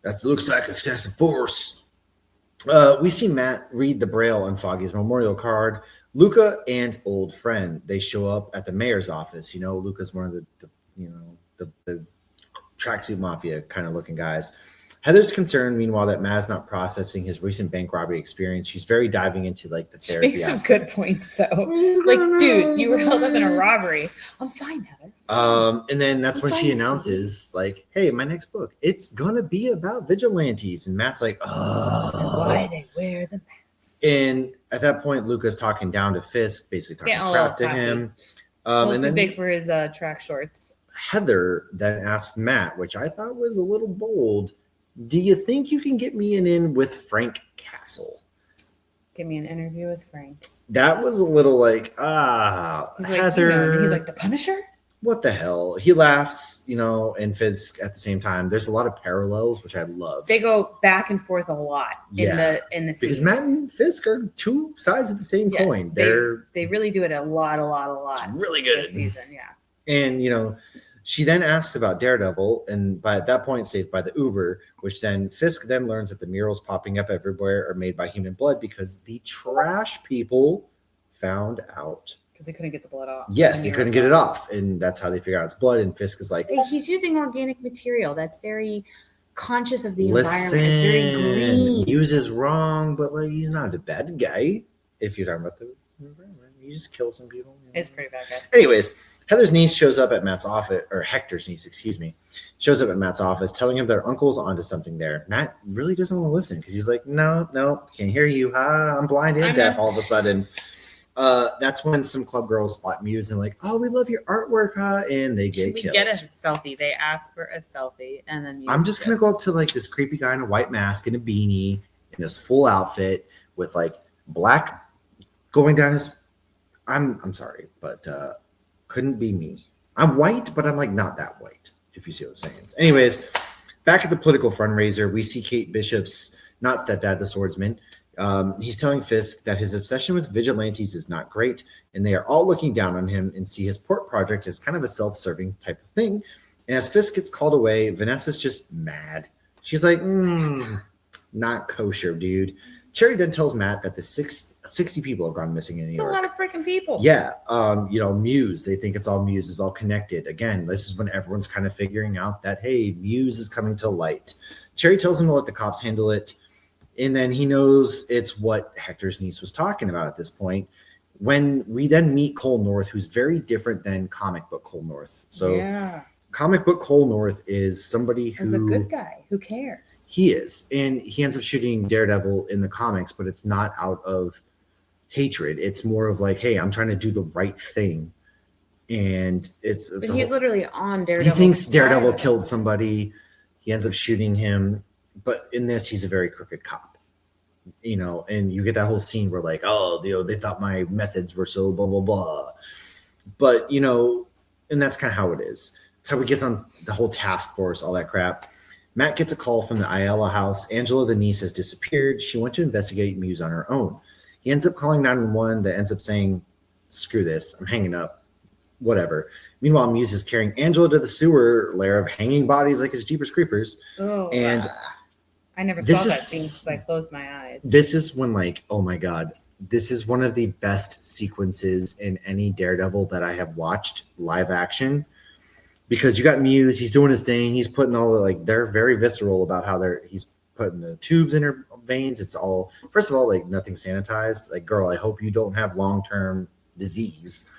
That looks like excessive force. We see Matt read the Braille on Foggy's memorial card. Luca and old friend, they show up at the mayor's office. Luca's one of the tracksuit mafia kind of looking guys. Heather's concerned, meanwhile, that Matt is not processing his recent bank robbery experience. She's very diving into like the She therapy. makes some good points though. Like, dude, you were held up in a robbery. I'm fine, Heather. And then that's when she announces, like, hey, my next book, it's gonna be about vigilantes. And Matt's like, oh, why they wear the mask. And at that point, Luca's talking down to Fisk, basically talking crap to him. And too big for his track shorts. Heather then asks Matt, which I thought was a little bold, do you think you can get me an in with Frank Castle? Give me an interview with Frank. That was a little like, he's Heather. Like, he's like, the Punisher? What the hell? He laughs, and Fisk at the same time. There's a lot of parallels, which I love. They go back and forth a lot in the because seasons. Matt and Fisk are two sides of the same coin. They really do it a lot. It's really good this season, yeah. And she then asks about Daredevil, and at that point, saved by the Uber, which then Fisk then learns that the murals popping up everywhere are made by human blood because the trash people found out. Because they couldn't get the blood off. Yes, they couldn't get it off, and that's how they figure out it's blood. And Fisk is like, he's using organic material that's very conscious of the environment. It's very green. Muse is wrong, but like he's not a bad guy. If you're talking about the environment, he just killed some people. It's pretty bad guy. Anyways, Heather's niece shows up at Matt's office, or Hector's niece, excuse me, shows up at Matt's office, telling him their uncle's onto something there. Matt really doesn't want to listen because he's like, no, can't hear you. I'm blind and deaf all of a sudden. That's when some club girls spot Muse and like, oh, we love your artwork, huh? And they get killed. Get a selfie. They ask for a selfie, and then Muse I'm just gonna go up to like this creepy guy in a white mask and a beanie in this full outfit with like black going down his. I'm sorry, but couldn't be me. I'm white, but I'm like not that white, if you see what I'm saying. Anyways, back at the political fundraiser, we see Kate Bishop's not stepdad, the swordsman. He's telling Fisk that his obsession with vigilantes is not great, and they are all looking down on him and see his port project as kind of a self-serving type of thing. And as Fisk gets called away, Vanessa's just mad. She's like, not kosher, dude. Cherry then tells Matt that the 60 people have gone missing in New York. It's a lot of freaking people. Yeah. Muse, they think it's all Muse is all connected. Again, this is when everyone's kind of figuring out that, hey, Muse is coming to light. Cherry tells him to let the cops handle it. And then he knows it's what Hector's niece was talking about at this point. When we then meet Cole North, who's very different than comic book Cole North. So comic book Cole North is somebody who's a good guy who cares. He is. And he ends up shooting Daredevil in the comics, but it's not out of hatred. It's more of like, hey, I'm trying to do the right thing. And it's but he's literally on Daredevil. He thinks Daredevil killed somebody. He ends up shooting him. But in this, he's a very crooked cop, and you get that whole scene where like, oh, they thought my methods were so blah, blah, blah. But, and that's kind of how it is. That's how he gets on the whole task force, all that crap. Matt gets a call from the Ayala house. Angela, the niece, has disappeared. She went to investigate Muse on her own. He ends up calling 911 that ends up saying, screw this, I'm hanging up, whatever. Meanwhile, Muse is carrying Angela to the sewer lair of hanging bodies like his Jeepers Creepers. Oh, and I never saw that scene because I closed my eyes. This is when, like, oh my God, this is one of the best sequences in any Daredevil that I have watched live action. Because you got Muse, he's doing his thing, he's putting all the, like, they're very visceral about how he's putting the tubes in her veins. It's all, first of all, like, nothing sanitized. Like, girl, I hope you don't have long-term disease.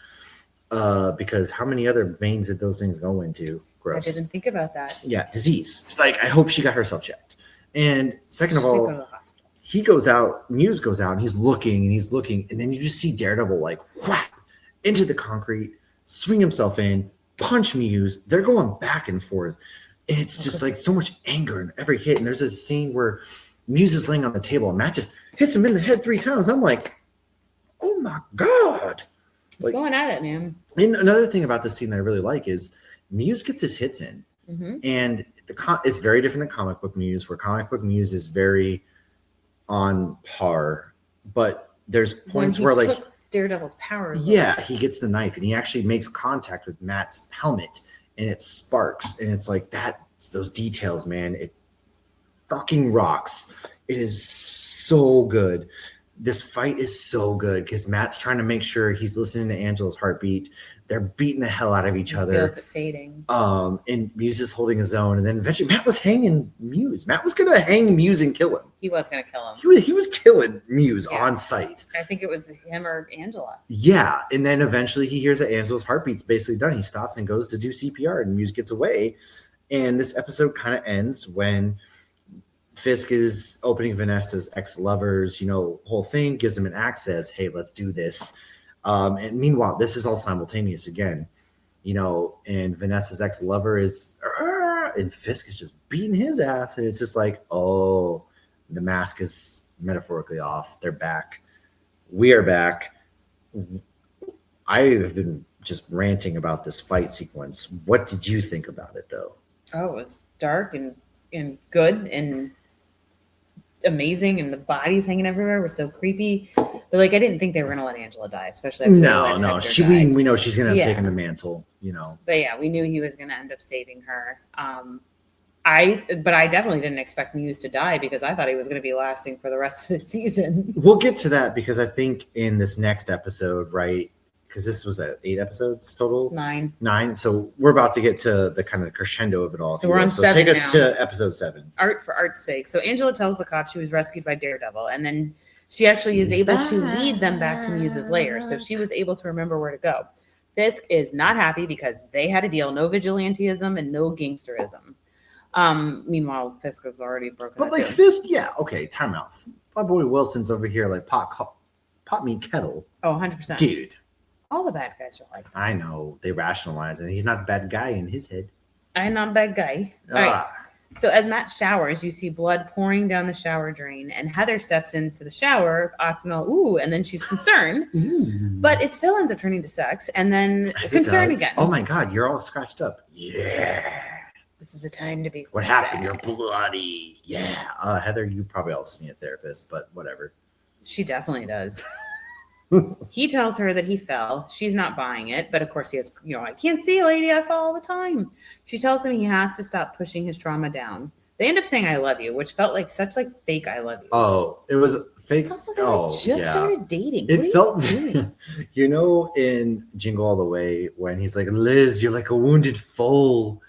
Because how many other veins did those things go into? Gross. I didn't think about that. Yeah, disease. Like, I hope she got herself checked. And second of all, he goes out, Muse goes out, and he's looking, and then you just see Daredevil like whap into the concrete, swing himself in, punch Muse. They're going back and forth. And it's just like so much anger in every hit. And there's a scene where Muse is laying on the table, and Matt just hits him in the head 3 times. I'm like, oh my God. Like, going at it, man. And another thing about this scene that I really like is Muse gets his hits in. And it's very different than comic book Muse, where comic book Muse is very on par. But there's points where like Daredevil's powers. Yeah, he gets the knife and he actually makes contact with Matt's helmet and it sparks. And it's like that's those details, man. It fucking rocks. It is so good. This fight is so good because Matt's trying to make sure he's listening to Angela's heartbeat. They're beating the hell out of each other. Feels it fading. And Muse is holding his own, and then eventually Matt was hanging Muse. Matt was gonna hang Muse and kill him. He was gonna kill him. He was killing Muse on sight. I think it was him or Angela. Yeah, and then eventually he hears that Angela's heartbeat's basically done. He stops and goes to do CPR, and Muse gets away. And this episode kind of ends when Fisk is opening Vanessa's ex-lover's, whole thing, gives him an access. Hey, let's do this. And meanwhile, this is all simultaneous again, and Vanessa's ex-lover is, and Fisk is just beating his ass. And it's just like, oh, the mask is metaphorically off. They're back. We are back. I have been just ranting about this fight sequence. What did you think about it, though? Oh, it was dark and good and amazing, and the bodies hanging everywhere were so creepy. But I didn't think they were gonna let Angela die, especially after no. We know she's gonna have taken the mantle, But yeah, we knew he was gonna end up saving her. I definitely didn't expect Muse to die because I thought he was gonna be lasting for the rest of the season. We'll get to that because I think in this next episode, right? Because this was 8 episodes total. 9. So we're about to get to the kind of crescendo of it all. So we're on 7 take us now. to episode 7. Art for art's sake. So Angela tells the cops she was rescued by Daredevil, and then she actually is able to lead them back to Muse's lair. So she was able to remember where to go. Fisk is not happy because they had a deal: no vigilantism and no gangsterism. Meanwhile, Fisk was already broken. But Fisk, yeah, okay, time out. My boy Wilson's over here pot me kettle. Oh, 100%. Dude. All the bad guys are like that. I know. They rationalize it. He's not a bad guy in his head. I'm not a bad guy. All right. So as Matt showers, you see blood pouring down the shower drain, and Heather steps into the shower, acting all, ooh, and then she's concerned. But it still ends up turning to sex, and then concern again. Oh my God, you're all scratched up. Yeah. This is a time to be What happened? You're bloody. Yeah. Heather, you probably also need a therapist, but whatever. She definitely does. He tells her that he fell. She's not buying it, but of course he has, I can't see, lady, I fall all the time. She tells him he has to stop pushing his trauma down. They end up saying I love you, which felt like such fake I love you. Oh, it was fake. Also, they started dating. It felt, in Jingle All the Way, when he's like, Liz, you're like a wounded foal.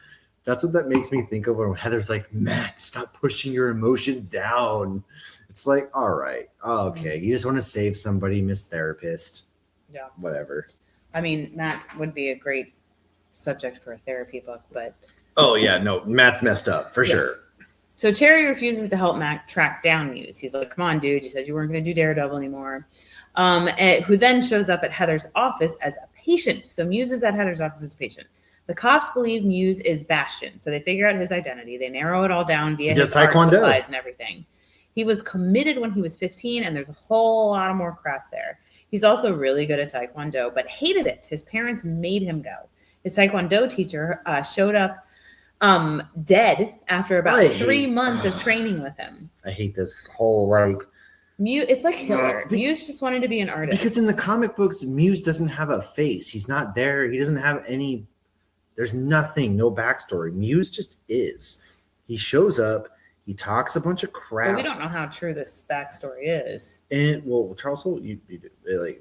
That's what that makes me think of when Heather's like, Matt, stop pushing your emotions down. It's like, all right, okay, you just want to save somebody, Miss Therapist. Yeah. Whatever. I mean, Matt would be a great subject for a therapy book, but... Oh, yeah, no, Matt's messed up, for sure. So Cherry refuses to help Matt track down Muse. He's like, come on, dude, you said you weren't going to do Daredevil anymore. Who then shows up at Heather's office as a patient. So Muse is at Heather's office as a patient. The cops believe Muse is Bastion, so they figure out his identity. They narrow it all down via his art supplies and everything. He was committed when he was 15, and there's a whole lot of more crap there. He's also really good at Taekwondo, but hated it. His parents made him go. His Taekwondo teacher showed up dead after about 3 months of training with him. I hate this whole Muse. It's like Hitler. Muse just wanted to be an artist. Because in the comic books, Muse doesn't have a face. He's not there. He doesn't have any. There's nothing, no backstory. Muse just is. He shows up. He talks a bunch of crap. Well, we don't know how true this backstory is. And Charles Holt,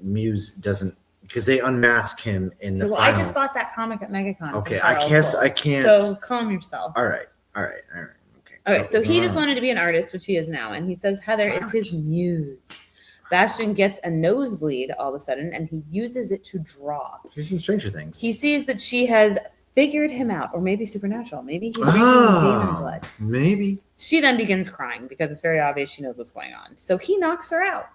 Muse doesn't, because they unmask him in the final. I just bought that comic at Megacon. Okay, I can't. So calm yourself. All right. Okay, so he just wanted to be an artist, which he is now, and he says Heather is his muse. Bastion gets a nosebleed all of a sudden, and he uses it to draw. Here's some Stranger Things. He sees that she has figured him out, or maybe supernatural. Maybe he's drinking demon blood. Maybe. She then begins crying because it's very obvious she knows what's going on. So he knocks her out.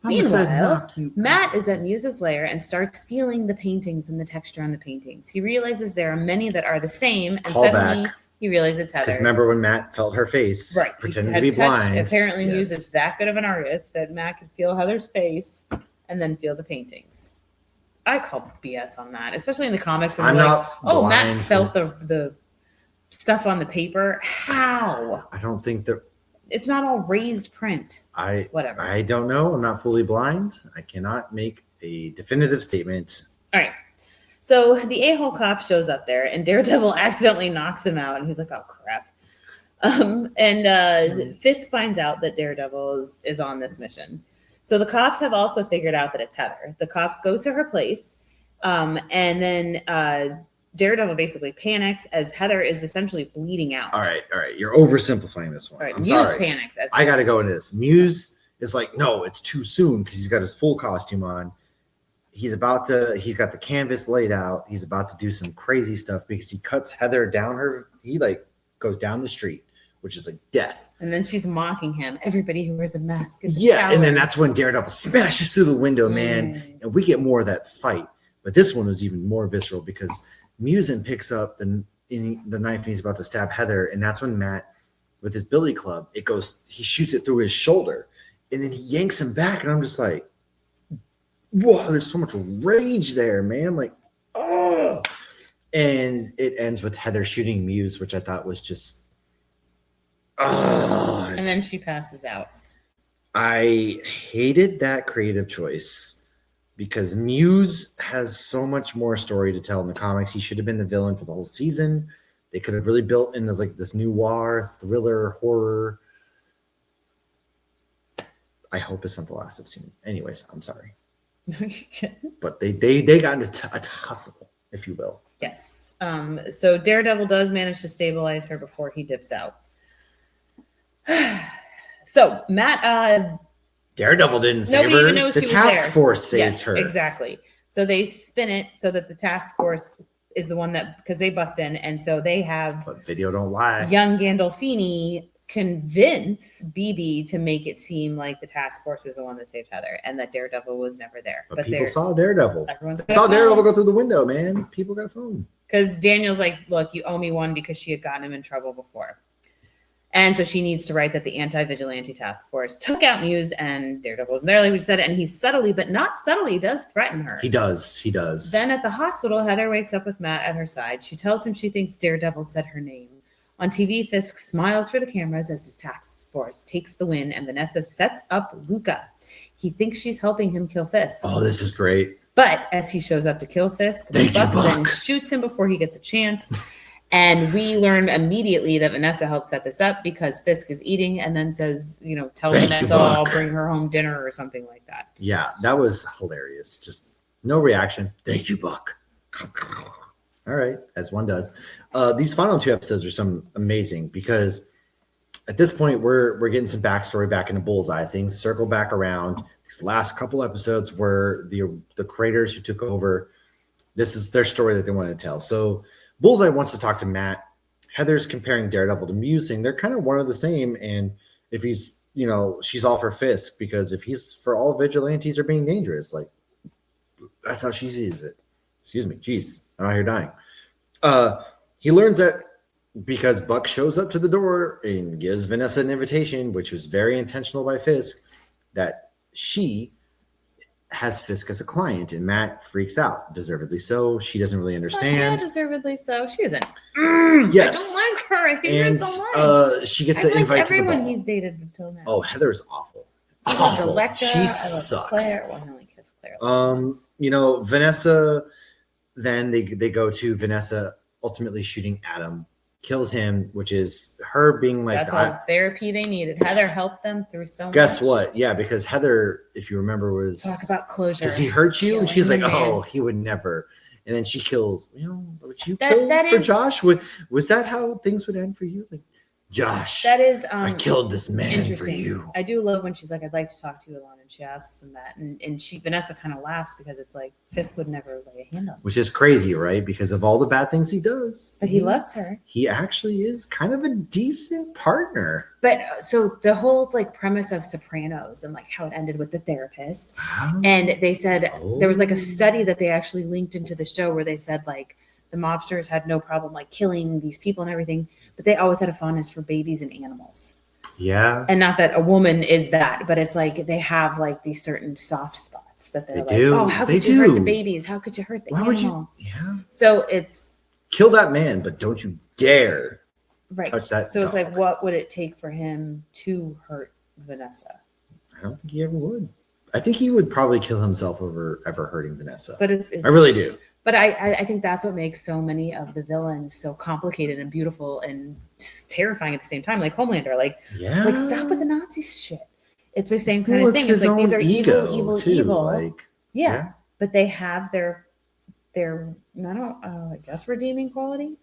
Meanwhile, Matt is at Muse's lair and starts feeling the paintings and the texture on the paintings. He realizes there are many that are the same, and suddenly he realizes it's Heather. Because remember when Matt felt her face, pretending to be blind. Apparently, Muse is that good of an artist that Matt could feel Heather's face and then feel the paintings. I call BS on that, especially in the comics. I'm like, oh, Matt felt the stuff on the paper. How? I don't think that it's not all raised print. Whatever. I don't know. I'm not fully blind. I cannot make a definitive statement. All right. So the a-hole cop shows up there, and Daredevil accidentally knocks him out, and he's like, "Oh crap!" Fisk finds out that Daredevil is on this mission. So the cops have also figured out that it's Heather. The cops go to her place, And then Daredevil basically panics as Heather is essentially bleeding out. All right. You're oversimplifying this one. All right, I'm Muse sorry. panics. I got to go into this. Muse is like, no, it's too soon because he's got his full costume on. He's got the canvas laid out. He's about to do some crazy stuff because he cuts Heather down he like goes down the street, which is like death. And then she's mocking him. Everybody who wears a mask is and then that's when Daredevil smashes through the window, man. And we get more of that fight. But this one was even more visceral because Musin picks up the knife and he's about to stab Heather. And that's when Matt, with his billy club, he shoots it through his shoulder. And then he yanks him back. And I'm just like, whoa, there's so much rage there, man. Like, oh. And it ends with Heather shooting Muse, which I thought was just, oh. And then she passes out. I hated that creative choice because Muse has so much more story to tell in the comics. He should have been the villain for the whole season. They could have really built into like this noir, thriller, horror. I hope it's not the last I've seen. Anyways, I'm sorry. But they got into a tussle, if you will. Yes. So Daredevil does manage to stabilize her before he dips out. So Matt, Daredevil didn't save her. Even know the task force saved her. Exactly. So they spin it so that the task force is the one that, because they bust in, and so they have. But video don't lie. Young Gandolfini convince BB to make it seem like the task force is the one that saved Heather and that Daredevil was never there. But people saw Daredevil. Everyone saw Daredevil go through the window, man. People got a phone. Because Daniel's like, look, you owe me one because she had gotten him in trouble before. And so she needs to write that the anti-vigilante task force took out Muse and Daredevil wasn't there, like we said, and he subtly, but not subtly, does threaten her. He does. Then at the hospital, Heather wakes up with Matt at her side. She tells him she thinks Daredevil said her name. On TV, Fisk smiles for the cameras as his task force takes the win, and Vanessa sets up Luca. He thinks she's helping him kill Fisk. Oh, this is great. But as he shows up to kill Fisk, Buck then shoots him before he gets a chance. And we learn immediately that Vanessa helped set this up because Fisk is eating and then says, tell Vanessa I'll bring her home dinner or something like that. Yeah, that was hilarious. Just no reaction. Thank you, Buck. All right, as one does. These final two episodes are amazing because at this point we're getting some backstory back into Bullseye. Things circle back around. These last couple episodes were the creators who took over. This is their story that they wanted to tell. So Bullseye wants to talk to Matt. Heather's comparing Daredevil to Muse, saying they're kind of one of the same. And if he's, she's all for Fisk because if he's for all vigilantes are being dangerous, like that's how she sees it. Excuse me. Jeez, I'm out here dying. He learns that because Buck shows up to the door and gives Vanessa an invitation, which was very intentional by Fisk, that she has Fisk as a client, and Matt freaks out, deservedly so. She doesn't really understand. Yeah, deservedly so. She isn't. Yes. I don't like her. I hate her so much. She gets the invite to the ball. Everyone he's dated until now. Oh, Heather is awful. Awful. She sucks. Claire. Well, I only kiss Claire. Vanessa. Then they go to Vanessa ultimately shooting Adam, kills him, which is her being like, that's all therapy they needed. Heather helped them through so much. Guess what? Yeah, because Heather, if you remember, was talk about closure. Does he hurt you? And she's like, oh, he would never. And then she kills. Would you kill for Josh? Was that how things would end for you? Like, Josh, that is I killed this man for you. I do love when she's like, I'd like to talk to you alone, and she asks him that, and Vanessa kind of laughs because it's like Fisk would never lay a hand on him. Which is crazy, right? Because of all the bad things he does, but he loves her. He actually is kind of a decent partner. But so the whole premise of Sopranos and how it ended with the therapist, and they said there was a study that they actually linked into the show where they said the mobsters had no problem killing these people and everything, but they always had a fondness for babies and animals. Yeah. And not that a woman is that, but it's they have these certain soft spots that they're oh, how could you hurt the babies? How could you hurt the animal? Yeah. So it's kill that man, but don't you dare touch that So dog. It's what would it take for him to hurt Vanessa? I don't think he ever would. I think he would probably kill himself over ever hurting Vanessa. But it's I really do. But I think that's what makes so many of the villains so complicated and beautiful and terrifying at the same time. Like Homelander, stop with the Nazi shit. It's the same kind of thing. It's these are evil. But they have their their, I guess, redeeming quality.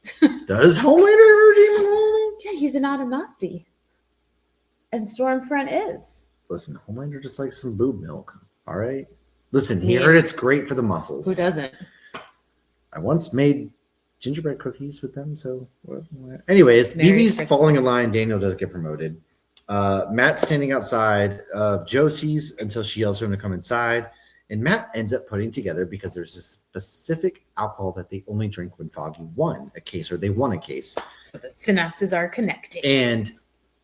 Does Homelander redeem quality? Yeah, he's not a Nazi. And Stormfront is. Listen, Homelander just likes some boob milk. All right. Listen, he heard it's great for the muscles. Who doesn't? I once made gingerbread cookies with them. So, anyways, BB's falling in line. Daniel does get promoted. Matt's standing outside of Josie's until she yells for him to come inside. And Matt ends up putting together, because there's a specific alcohol that they only drink when Foggy won a case, or they won a case. So the synapses are connected. And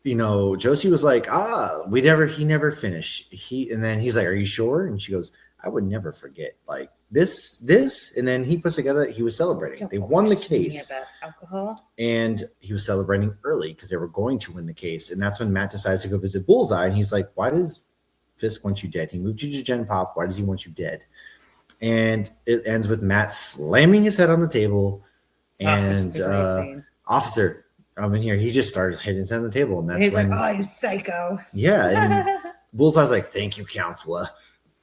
Josie was like, he never finished. And then he's like, are you sure? And she goes, I would never forget. Like this. And then he puts together, he was celebrating. They won the case. About alcohol. And he was celebrating early because they were going to win the case. And that's when Matt decides to go visit Bullseye. And he's like, why does Fisk want you dead? He moved you to Gen Pop. Why does he want you dead? And it ends with Matt slamming his head on the table. And officer, I'm in here. He just starts hitting his head on the table. And that's when, like, oh, you psycho. Yeah. And Bullseye's like, thank you, counselor.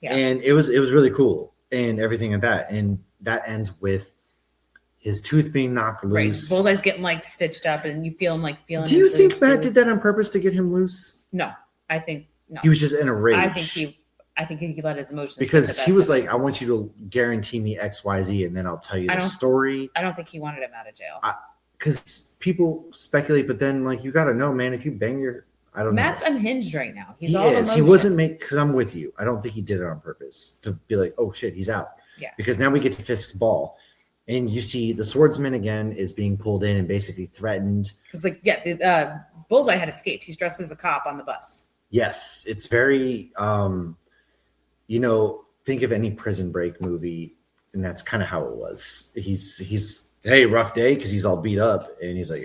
Yeah. And it was really cool and everything like that. And that ends with his tooth being knocked loose. Right. Bullseye's getting like stitched up, and you feel him like feeling. Do you think Matt did that on purpose to get him loose? No, I think no. He was just in a rage. I think he let his emotions. Because he was like, I want you to guarantee me XYZ, and then I'll tell you the story. I don't think he wanted him out of jail. Because people speculate, but then like you got to know, man, if you bang your. I don't know. Matt's unhinged right now. He is. He wasn't because I'm with you. I don't think he did it on purpose to be like, oh shit, he's out. Yeah. Because now we get to Fisk's ball, and you see the swordsman again is being pulled in and basically threatened. Because Bullseye had escaped. He's dressed as a cop on the bus. Yes, it's very, think of any Prison Break movie, and that's kind of how it was. He's hey, rough day, because he's all beat up, and he's like,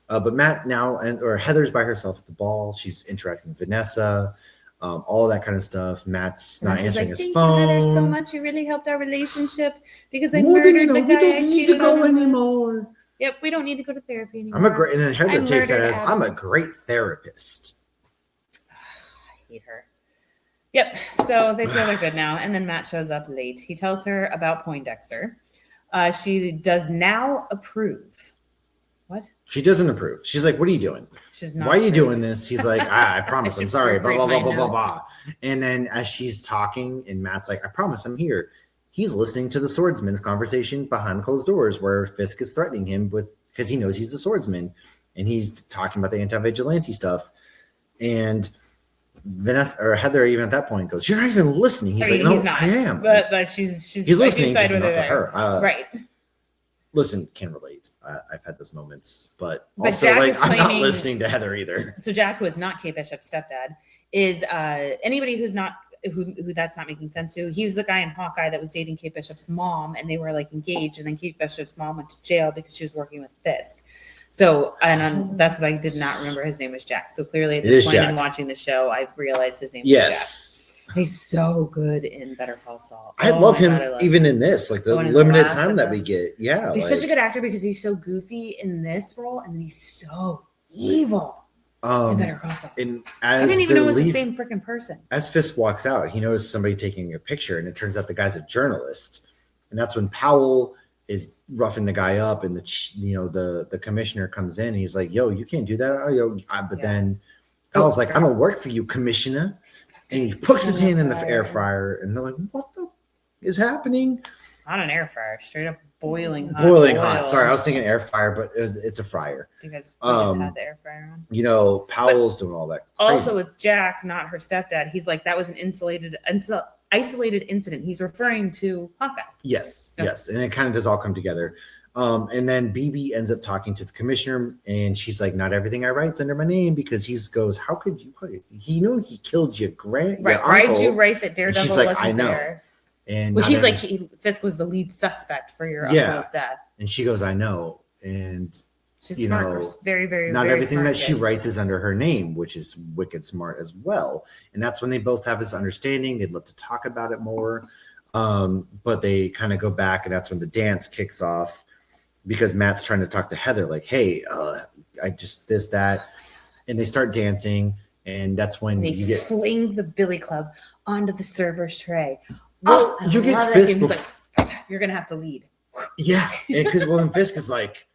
but Matt now or Heather's by herself at the ball. She's interacting with Vanessa, all that kind of stuff. Matt's not answering his phone. Thank you, Heather, so much. You really helped our relationship because I murdered the guy. We don't need to go anymore. Yep, we don't need to go to therapy anymore. And then Heather takes that as I'm a great therapist. I hate her. Yep. So they feel they're good now, and then Matt shows up late. He tells her about Poindexter. She does now approve. What? She doesn't approve. She's like, what are you doing? She's not. Why are you doing this? He's like, I promise. I'm sorry. Blah, blah, blah, blah, blah, blah. And then as she's talking and Matt's like, I promise I'm here. He's listening to the swordsman's conversation behind closed doors where Fisk is threatening him because he knows he's the swordsman. And he's talking about the anti-vigilante stuff. And Vanessa or Heather, even at that point, goes, you're not even listening. He's like, no, he's not. I am. But he's listening, just not to her. Right. Listen, can relate. I've had those moments, but also Jack like I'm not listening to Heather either. So Jack, who is not Kate Bishop's stepdad, is anybody who's not who that's not making sense to. He was the guy in Hawkeye that was dating Kate Bishop's mom, and they were like engaged, and then Kate Bishop's mom went to jail because she was working with Fisk. So, that's what I did not remember. His name was Jack. So clearly at this point in watching the show, I've realized his name was Jack. He's so good in Better Call Saul. I love him even in this, like the limited time that we get. Yeah. He's such a good actor because he's so goofy in this role and he's so evil in Better Call Saul. I didn't even know it was the same freaking person. As Fisk walks out, he notices somebody taking a picture, and it turns out the guy's a journalist. And that's when Powell is roughing the guy up, and the commissioner comes in and he's like, yo, you can't do that. But then Powell's like, I don't work for you, commissioner. And he puts his hand in the air fryer, and they're like, what the is happening? Not an air fryer, straight up boiling hot. Sorry, I was thinking air fryer, but it's a fryer. Because we just had the air fryer on. Powell's doing all that. Also with Jack, not her stepdad, he's like, that was an isolated incident. He's referring to Hawkeye. Yes, yes. And it kind of does all come together. And then BB ends up talking to the commissioner, and she's like, not everything I write's under my name, because he goes, how could you put it? He knew he killed your Why did you write that Daredevil wasn't I know. There? And he's like, Fisk was the lead suspect for your uncle's death. And she goes, I know. And she's smart. Very, very, not very everything smart that she writes is under her name, which is wicked smart as well. And that's when they both have this understanding. They'd love to talk about it more. But they kind of go back, and that's when the dance kicks off. Because Matt's trying to talk to Heather, like, hey, I just that. And they start dancing, and that's when flings the billy club onto the server's tray. Well, I you get love that Fisk. scene. He's like, you're gonna have to lead. Yeah, because when Fisk is like,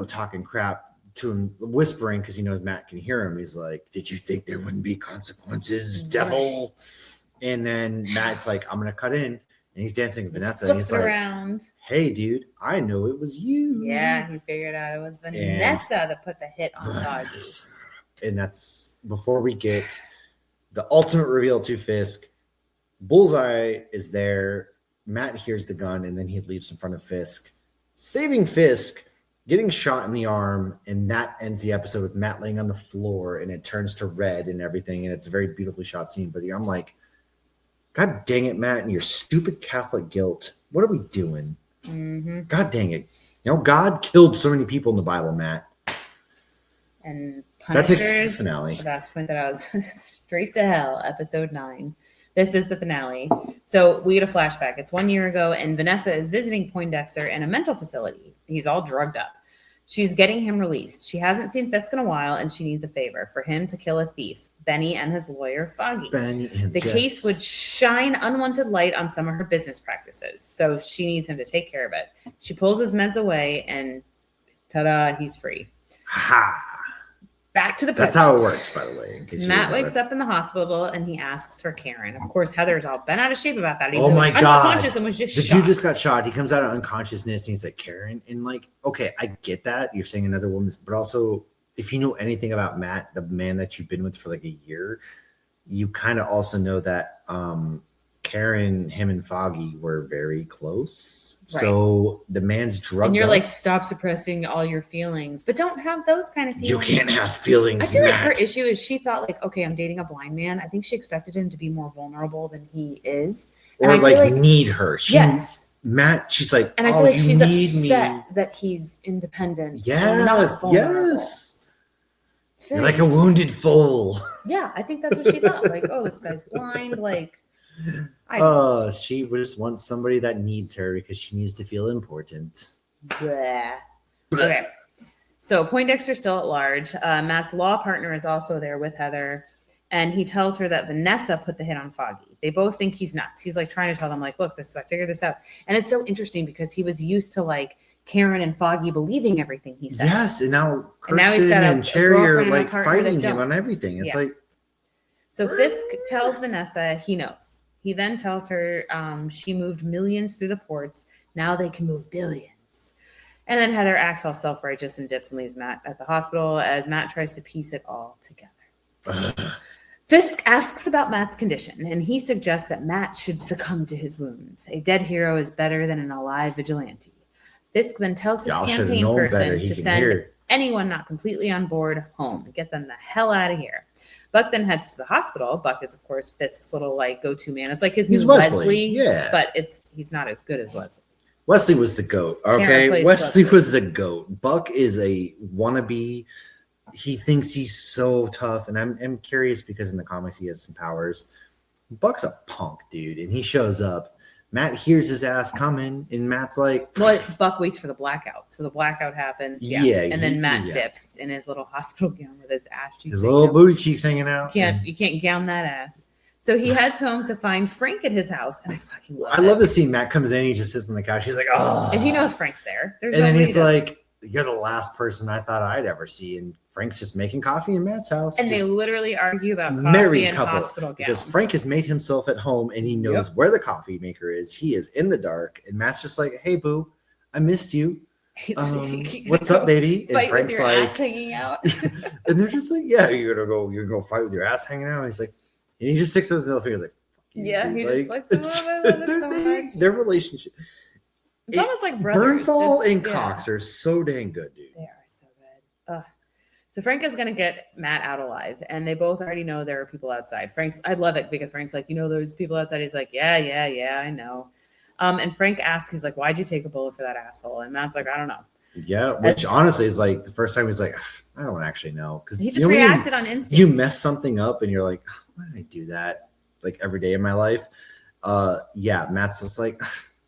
talking crap to him, whispering because he knows Matt can hear him. He's like, "Did you think there wouldn't be consequences, devil?" And then Matt's like, "I'm gonna cut in," and he's dancing with Vanessa, and he's like, around. "Hey, dude, I know it was you." Yeah, he figured out it was Vanessa that put the hit on Foggy. And that's before we get the ultimate reveal to Fisk. Bullseye is there. Matt hears the gun, and then he leaps in front of Fisk, saving Fisk, getting shot in the arm, and that ends the episode with Matt laying on the floor, and it turns to red and everything, and it's a very beautifully shot scene. But I'm like, God dang it, Matt, and your stupid Catholic guilt. What are we doing? Mm-hmm. God dang it. God killed so many people in the Bible, Matt. And that's the Punishers, finale. that's pointed out straight to hell, episode 9. This is the finale. So we get a flashback. It's 1 year ago, and Vanessa is visiting Poindexter in a mental facility. He's all drugged up. She's getting him released. She hasn't seen Fisk in a while, and she needs a favor for him to kill a thief, Benny and his lawyer, Foggy. The case would shine unwanted light on some of her business practices, so she needs him to take care of it. She pulls his meds away, and ta-da, he's free. Ha! Back to the present. That's how it works, by the way. Matt wakes up in the hospital and he asks for Karen. Of course, Heather's all bent out of shape about that. Oh my God. Unconscious and was just shot. Dude just got shot. He comes out of unconsciousness and he's like, Karen. And like, okay, I get that. You're saying another woman's, but also if you know anything about Matt, the man that you've been with for like a year, you kind of also know that Karen, him and Foggy were very close. Right. So the man's drugged and you're up. like, stop suppressing all your feelings, but don't have those kind of feelings. You can't have feelings. I feel Matt. like her issue is she thought like, okay, I'm dating a blind man. I think she expected him to be more vulnerable than he is. Or and like need her. Yes. Matt, she's like, and I feel like she's upset that he's independent. Yes. Yes. You're like a wounded foal. Yeah, I think that's what she thought. Like, oh, this guy's blind. Like, she just wants somebody that needs her because she needs to feel important. Blah. Okay. So Poindexter's still at large. Matt's law partner is also there with Heather. And he tells her that Vanessa put the hit on Foggy. They both think he's nuts. He's like trying to tell them, like, look, I figured this out. And it's so interesting because he was used to like Karen and Foggy believing everything he said. Yes. And now he's got and Cherry are like fighting him on everything. It's like. So Fisk tells Vanessa he knows. He then tells her she moved millions through the ports. Now they can move billions. And then Heather acts all self-righteous and dips and leaves Matt at the hospital as Matt tries to piece it all together. Fisk asks about Matt's condition, and he suggests that Matt should succumb to his wounds. A dead hero is better than an alive vigilante. Fisk then tells his campaign person to send anyone not completely on board home. Get them the hell out of here. Buck then heads to the hospital. Buck is, of course, Fisk's little like go-to man. It's like his new Wesley, yeah, but he's not as good as Wesley. Wesley was the GOAT. Okay, Wesley was the GOAT. Buck is a wannabe. He thinks he's so tough, and I'm curious because in the comics he has some powers. Buck's a punk, dude, and he shows up. Matt hears his ass coming, and Matt's like... Well, Buck waits for the blackout. So the blackout happens, and then Matt dips in his little hospital gown with his ass cheeks. His little booty cheeks hanging out. You can't gown that ass. So he heads home to find Frank at his house, and I fucking love it. I love the scene. Matt comes in, he just sits on the couch. He's like, oh. And he knows Frank's there. And then he's like, you're the last person I thought I'd ever see. And Frank's just making coffee in Matt's house. And they literally argue about coffee and hospital gowns. Because Frank has made himself at home and he knows where the coffee maker is. He is in the dark. And Matt's just like, hey, boo, I missed you. What's up, baby? And Frank's like, ass hanging out. And they're just like, yeah, you're gonna go fight with your ass hanging out. And he's like, and he just sticks his middle finger. He's like, yeah, he just flicks him up. I love it so much. Their relationship. It's almost like brothers. Bernthal and Cox are so dang good, dude. They are so good. So Frank is going to get Matt out alive, and they both already know there are people outside. I love it because Frank's like, there's people outside. He's like, yeah, I know. And Frank asks, he's like, why'd you take a bullet for that asshole? And Matt's like, I don't know. Yeah, which honestly is like the first time he's like, I don't actually know. Because he just reacted on instinct. You mess something up and you're like, why did I do that? Like every day of my life. Matt's just like,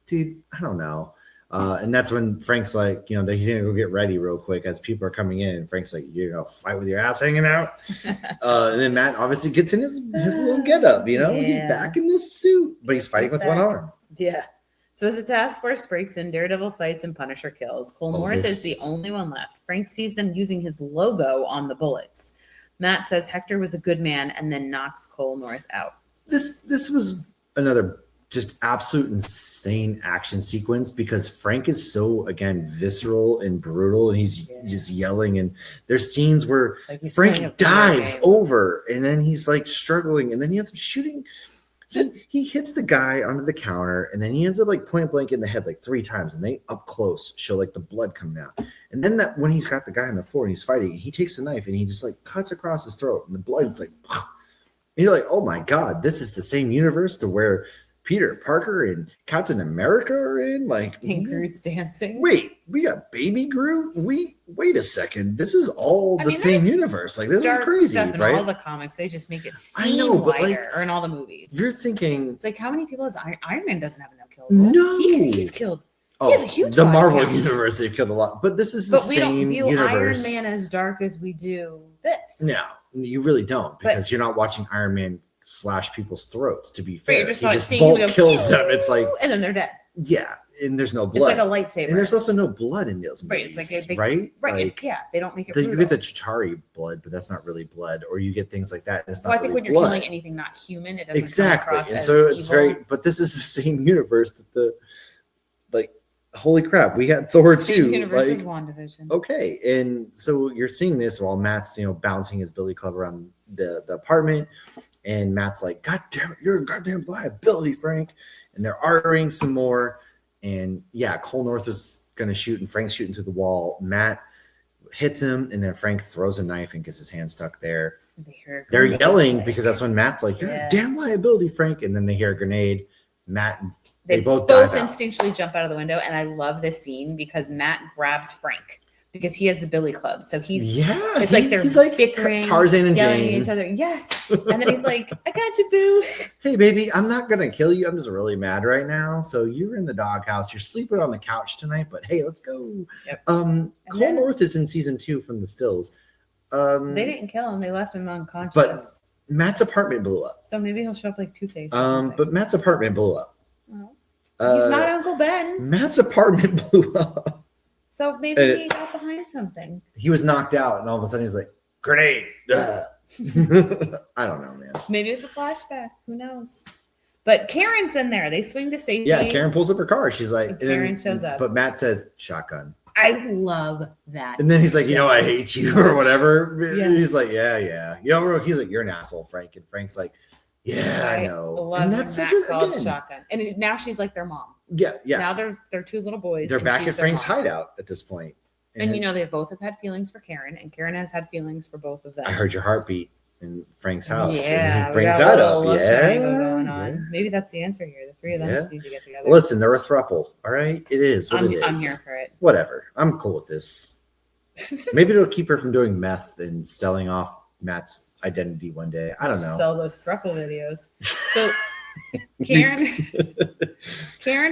dude, I don't know. And that's when Frank's like, you know, that he's gonna go get ready real quick as people are coming in. And Frank's like, you're gonna fight with your ass hanging out. And then Matt obviously gets in his little getup, you know, he's back in the suit, but he's fighting with one arm. Yeah. So as the task force breaks in, Daredevil fights and Punisher kills. Cole North is the only one left. Frank sees them using his logo on the bullets. Matt says Hector was a good man and then knocks Cole North out. This was another just absolute insane action sequence because Frank is so, again, visceral and brutal, and he's just yelling. And there's scenes where Frank dives over, and then he's like struggling, and then he ends up shooting. He hits the guy under the counter, and then he ends up like point blank in the head like 3 times, and they up close show like the blood coming out. And then that when he's got the guy on the floor and he's fighting, he takes a knife and he just like cuts across his throat, and the blood's like, and you're like, oh my god, this is the same universe to where Peter Parker and Captain America are in. Like, and Groot's dancing. Wait, we got Baby Groot. Wait a second. This is all the same universe. Like, this is crazy, stuff in right? all the comics, they just make it seem lighter, or in all the movies. You're thinking, it's like, how many people has Iron Man doesn't have enough kills? No, he's killed. Oh, he has a huge the Marvel universe, they've killed a lot, but this is the same universe. But we don't view Iron Man as dark as we do this. No, you really don't, because you're not watching Iron Man slash people's throats, to be fair. He just bulk kills them. It's like, and then they're dead. Yeah, and there's no blood. It's like a lightsaber. And there's also no blood in those movies. Right, it's like right? Like, yeah, they don't make it you get the Chitauri blood, but that's not really blood. Or you get things like that. And it's not I think when you're killing anything not human, it doesn't come across and as so it's evil. but this is the same universe that holy crap, we had Thor too. Universe is WandaVision. Okay, and so you're seeing this while Matt's bouncing his billy club around the apartment, and Matt's like, "God damn it, you're a goddamn liability, Frank." And they're arguing some more, and Cole North was gonna shoot, and Frank's shooting through the wall. Matt hits him, and then Frank throws a knife and gets his hand stuck there. They're yelling because that's when Matt's like, "You're a damn liability, Frank," and then they hear a grenade. Matt. They both instinctually jump out of the window, and I love this scene because Matt grabs Frank because he has the billy club. So he's he's like bickering, Tarzan and yelling Jane. at each other. Yes, and then he's like, "I got you, boo." Hey, baby, I'm not gonna kill you. I'm just really mad right now. So you're in the doghouse. You're sleeping on the couch tonight, but hey, let's go. Yep. Cole North is in season 2 from the stills. They didn't kill him. They left him unconscious. But Matt's apartment blew up. So maybe he'll show up like Two-Face. But Matt's apartment blew up. He's not Uncle Ben. Matt's apartment blew up. So maybe he got behind something. He was knocked out, and all of a sudden he's like, grenade. I don't know, man. Maybe it's a flashback. Who knows? But Karen's in there. They swing to safety. Yeah, Karen pulls up her car. She's like, and Karen shows up. But Matt says, shotgun. I love that. And then he's like, I hate you or whatever. Yes. He's like, yeah. He's like, you're an asshole, Frank. And Frank's like, yeah, I know. Love and that's Matt called shotgun. And now she's like their mom. Yeah. Now they're 2 little boys. They're back at Frank's hideout at this point. And they both have had feelings for Karen, and Karen has had feelings for both of them. I heard your heartbeat in Frank's house. Yeah, and he brings that up. Going on. Maybe that's the answer here. The 3 of them just need to get together. Listen, they're a throuple. All right, it is what it is. I'm here for it. Whatever. I'm cool with this. Maybe it'll keep her from doing meth and selling off Matt's identity one day. I don't know. Sell those throuple videos. So Karen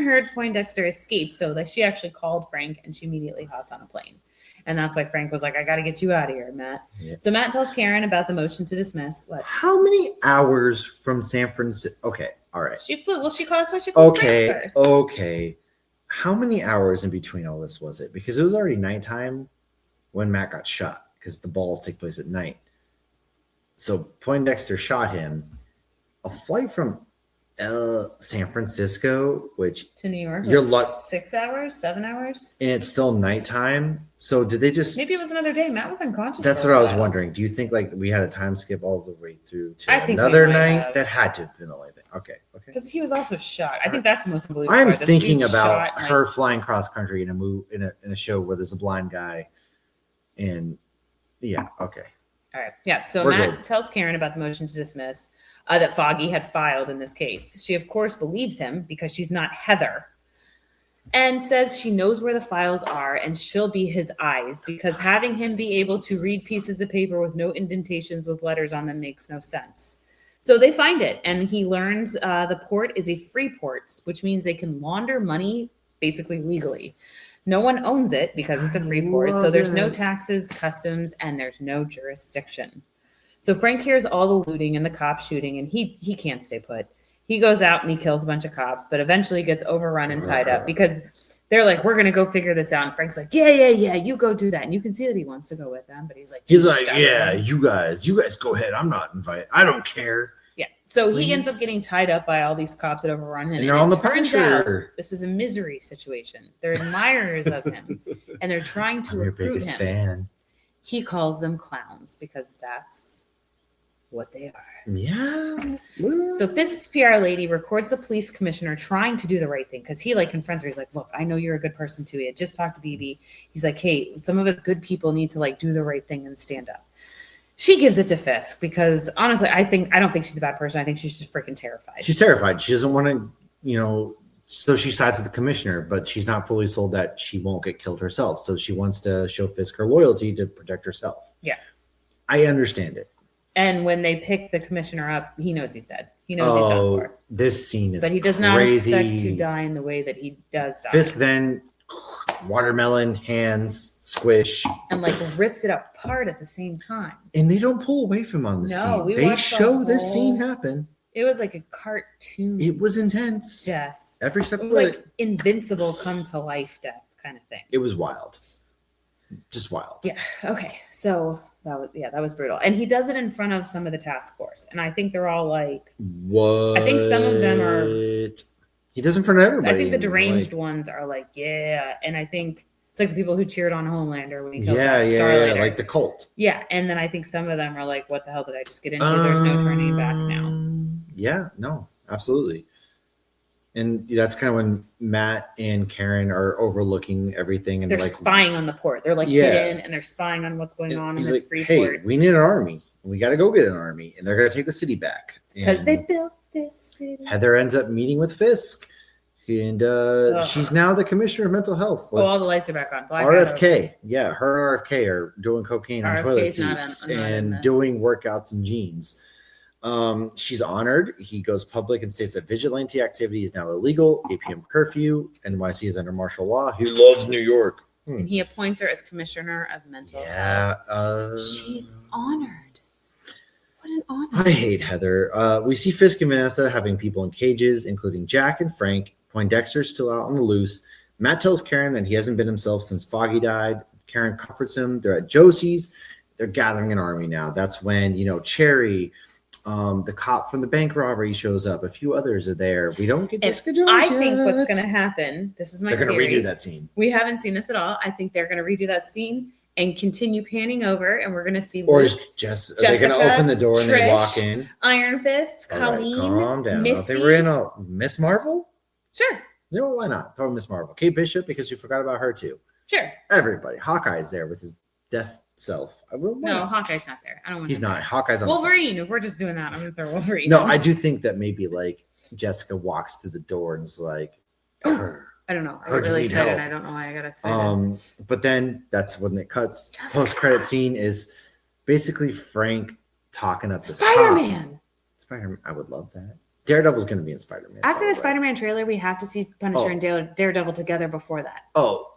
heard Poindexter escape, so that she actually called Frank, and she immediately hopped on a plane. And that's why Frank was like, I got to get you out of here, Matt. Yeah. So Matt tells Karen about the motion to dismiss. What? How many hours from San Francisco? Okay, all right. She flew. Well, that's why she flew Frank first. Okay. How many hours in between all this was it? Because it was already nighttime when Matt got shot, because the balls take place at night. So Poindexter shot him. A flight from San Francisco, which to New York, you're 6 hours, 7 hours, and it's still nighttime. So did they just? Maybe it was another day. Matt was unconscious. That's what I was wondering. Do you think like we had a time skip all the way through to another night? That had to have been the only thing. Okay. Because he was also shot. I think that's the most unbelievable. I'm thinking about her flying cross country in a show where there's a blind guy, and yeah, okay. All right. Yeah. So Matt tells Karen about the motion to dismiss that Foggy had filed in this case. She, of course, believes him because she's not Heather, and says she knows where the files are and she'll be his eyes, because having him be able to read pieces of paper with no indentations with letters on them makes no sense. So they find it, and he learns the port is a free port, which means they can launder money basically legally. No one owns it because it's a free port, so there's no taxes, customs, and there's no jurisdiction. So Frank hears all the looting and the cop shooting, and he can't stay put. He goes out and he kills a bunch of cops, but eventually gets overrun and tied up because they're like, we're going to go figure this out. And Frank's like, yeah, you go do that. And you can see that he wants to go with them, but he's like, yeah, you guys go ahead. I'm not invited. I don't care. Yeah. So he ends up getting tied up by all these cops that overrun him. And they're on the Punisher. This is a misery situation. They're admirers of him, and they're trying to recruit him. Fan. He calls them clowns because that's what they are. Yeah. So Fisk's PR lady records the police commissioner trying to do the right thing because he like confronts her. He's like, look, I know you're a good person too. He had just talked to BB. He's like, hey, some of us good people need to like do the right thing and stand up. She gives it to Fisk because honestly, I don't think she's a bad person. I think she's just freaking terrified. She's terrified. She doesn't want to, so she sides with the commissioner, but she's not fully sold that she won't get killed herself. So she wants to show Fisk her loyalty to protect herself. Yeah. I understand it. And when they pick the commissioner up, he knows he's dead. He knows he's done for. This scene is But he does not expect to die in the way that he does die. Fisk then watermelon, hands, squish. And like rips it apart at the same time. And they don't pull away from him on the scene. They show this scene happen. It was like a cartoon. It was intense. Death. Every step of it. Was like Invincible come to life death kind of thing. It was wild. Just wild. Yeah. Okay. So that was brutal. And he does it in front of some of the task force. And I think they're all like, what? I think some of them are. He does it in front of everybody. I think the deranged ones are like, yeah. And I think it's like the people who cheered on Homelander when he killed Starlighter. Like the cult. Yeah. And then I think some of them are like, what the hell did I just get into? There's no turning back now. Yeah, no, absolutely. And that's kind of when Matt and Karen are overlooking everything, and they're like spying on the port. They're like hidden, and they're spying on what's going on in this free port. We need an army. We got to go get an army, and they're going to take the city back because they built this city. Heather ends up meeting with Fisk, and she's now the commissioner of mental health. All the lights are back on. RFK, yeah, her and RFK are doing cocaine on toilet seats and doing workouts in jeans. She's honored. He goes public and states that vigilante activity is now illegal. 8 p.m. curfew. NYC is under martial law. He loves New York. And he appoints her as commissioner of mental health. She's honored. What an honor. I hate Heather. We see Fisk and Vanessa having people in cages, including Jack and Frank. Poindexter's still out on the loose. Matt tells Karen that he hasn't been himself since Foggy died. Karen comforts him. They're at Josie's. They're gathering an army now. That's when, Cherry... the cop from the bank robbery shows up. A few others are there. We don't get Jessica Jones I think what's going to happen, this is my They're going to theory. redo that scene. We haven't seen this at all. I think they're going to redo that scene and continue panning over, and we're going to see Or is Jessica, are they going to open the door and they walk in? Iron Fist, Colleen, calm down. Misty. They were in Miss Marvel? Sure. Why not? Throw Miss Marvel. Kate Bishop, because we forgot about her too. Sure. Everybody. Hawkeye's there with his deaf self. No, Hawkeye's not there. I don't want. He's not. Hawkeye's on Wolverine. If we're just doing that, I'm gonna throw Wolverine. No, I do think that maybe like Jessica walks through the door and is like, I don't know. I got really excited. I don't know why I got excited. But then that's when it cuts. Post-credit scene is basically Frank talking up the Spider-Man. Spider-Man. I would love that. Daredevil's going to be in Spider-Man. After the Spider-Man trailer, we have to see Punisher and Daredevil together before that.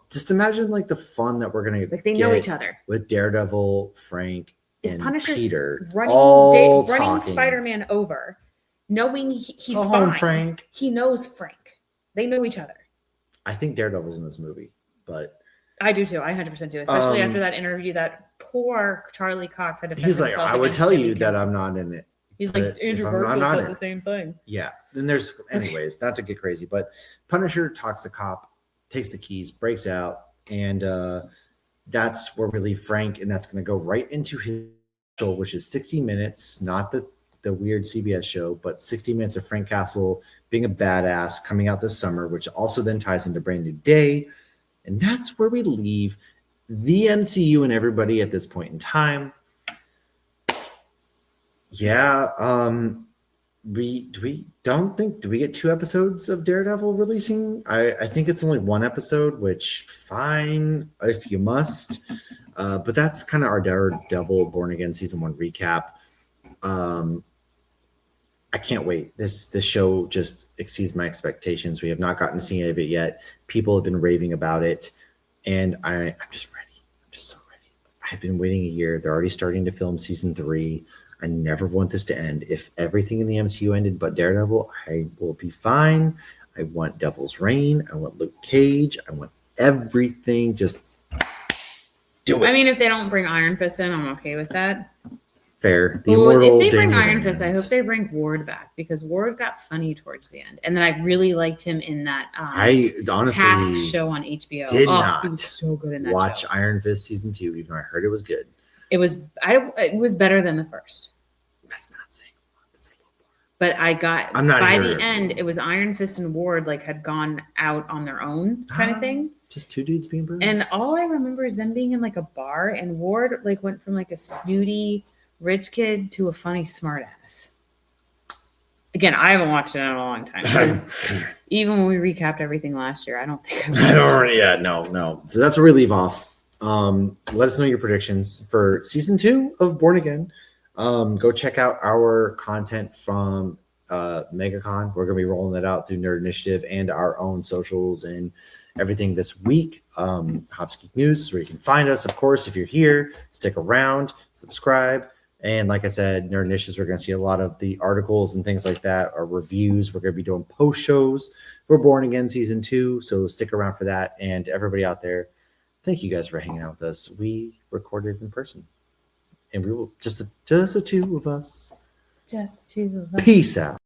Just imagine like the fun that we're gonna they know each other with Daredevil, Frank, and Punisher's Peter running Spider-Man over, knowing he's fine. Frank. He knows Frank. They know each other. I think Daredevil's in this movie, but I do too. I 100% do, especially after that interview that poor Charlie Cox had to. He's like, I would tell you that I'm not in it. He's like, Andrew Garfield said the same thing. Yeah. Then there's, anyways, not to get crazy, but Punisher talks to cop, takes the keys, breaks out, and that's where we leave Frank, and that's going to go right into his show, which is 60 minutes, not the weird CBS show, but 60 minutes of Frank Castle being a badass coming out this summer, which also then ties into Brand New Day. And that's where we leave the MCU and everybody at this point in time. Yeah, do we get 2 episodes of Daredevil releasing? I think it's only 1 episode, which fine if you must. But that's kind of our Daredevil Born Again season 1 recap. I can't wait. This show just exceeds my expectations. We have not gotten to see any of it yet. People have been raving about it, and I'm just ready. I'm just so ready. I've been waiting a year. They're already starting to film season 3. I never want this to end. If everything in the MCU ended but Daredevil, I will be fine. I want Devil's Reign. I want Luke Cage. I want everything. Just do it. I mean, if they don't bring Iron Fist in, I'm okay with that. Fair. The if they bring Iron Fist, I hope they bring Ward back because Ward got funny towards the end, and then I really liked him in that. I honestly Task show on HBO. Did not. He was so good in that watch show. Iron Fist season 2, even though I heard it was good. It was. It was better than the first. That's not saying a lot. That's a little bar. But I got. I'm not by here. the end. It was Iron Fist and Ward had gone out on their own kind of thing. Just 2 dudes being bros. And all I remember is them being in a bar, and Ward went from a snooty rich kid to a funny smartass. Again, I haven't watched it in a long time. Even when we recapped everything last year, I don't think I don't. Yeah, no. So that's where we leave off. Let us know your predictions for season 2 of Born Again. Go check out our content from Megacon. We're gonna be rolling that out through Nerd Initiative and our own socials and everything this week. hopsgeeknews, where you can find us. Of course, if you're here, stick around, subscribe. And like I said, Nerd Initiatives, we're going to see a lot of the articles and things like that, our reviews. We're going to be doing post shows for Born Again season 2. So stick around for that. And everybody out there, thank you guys for hanging out with us. We recorded in person, and we will just the 2 of us. Just 2 of us. Peace out.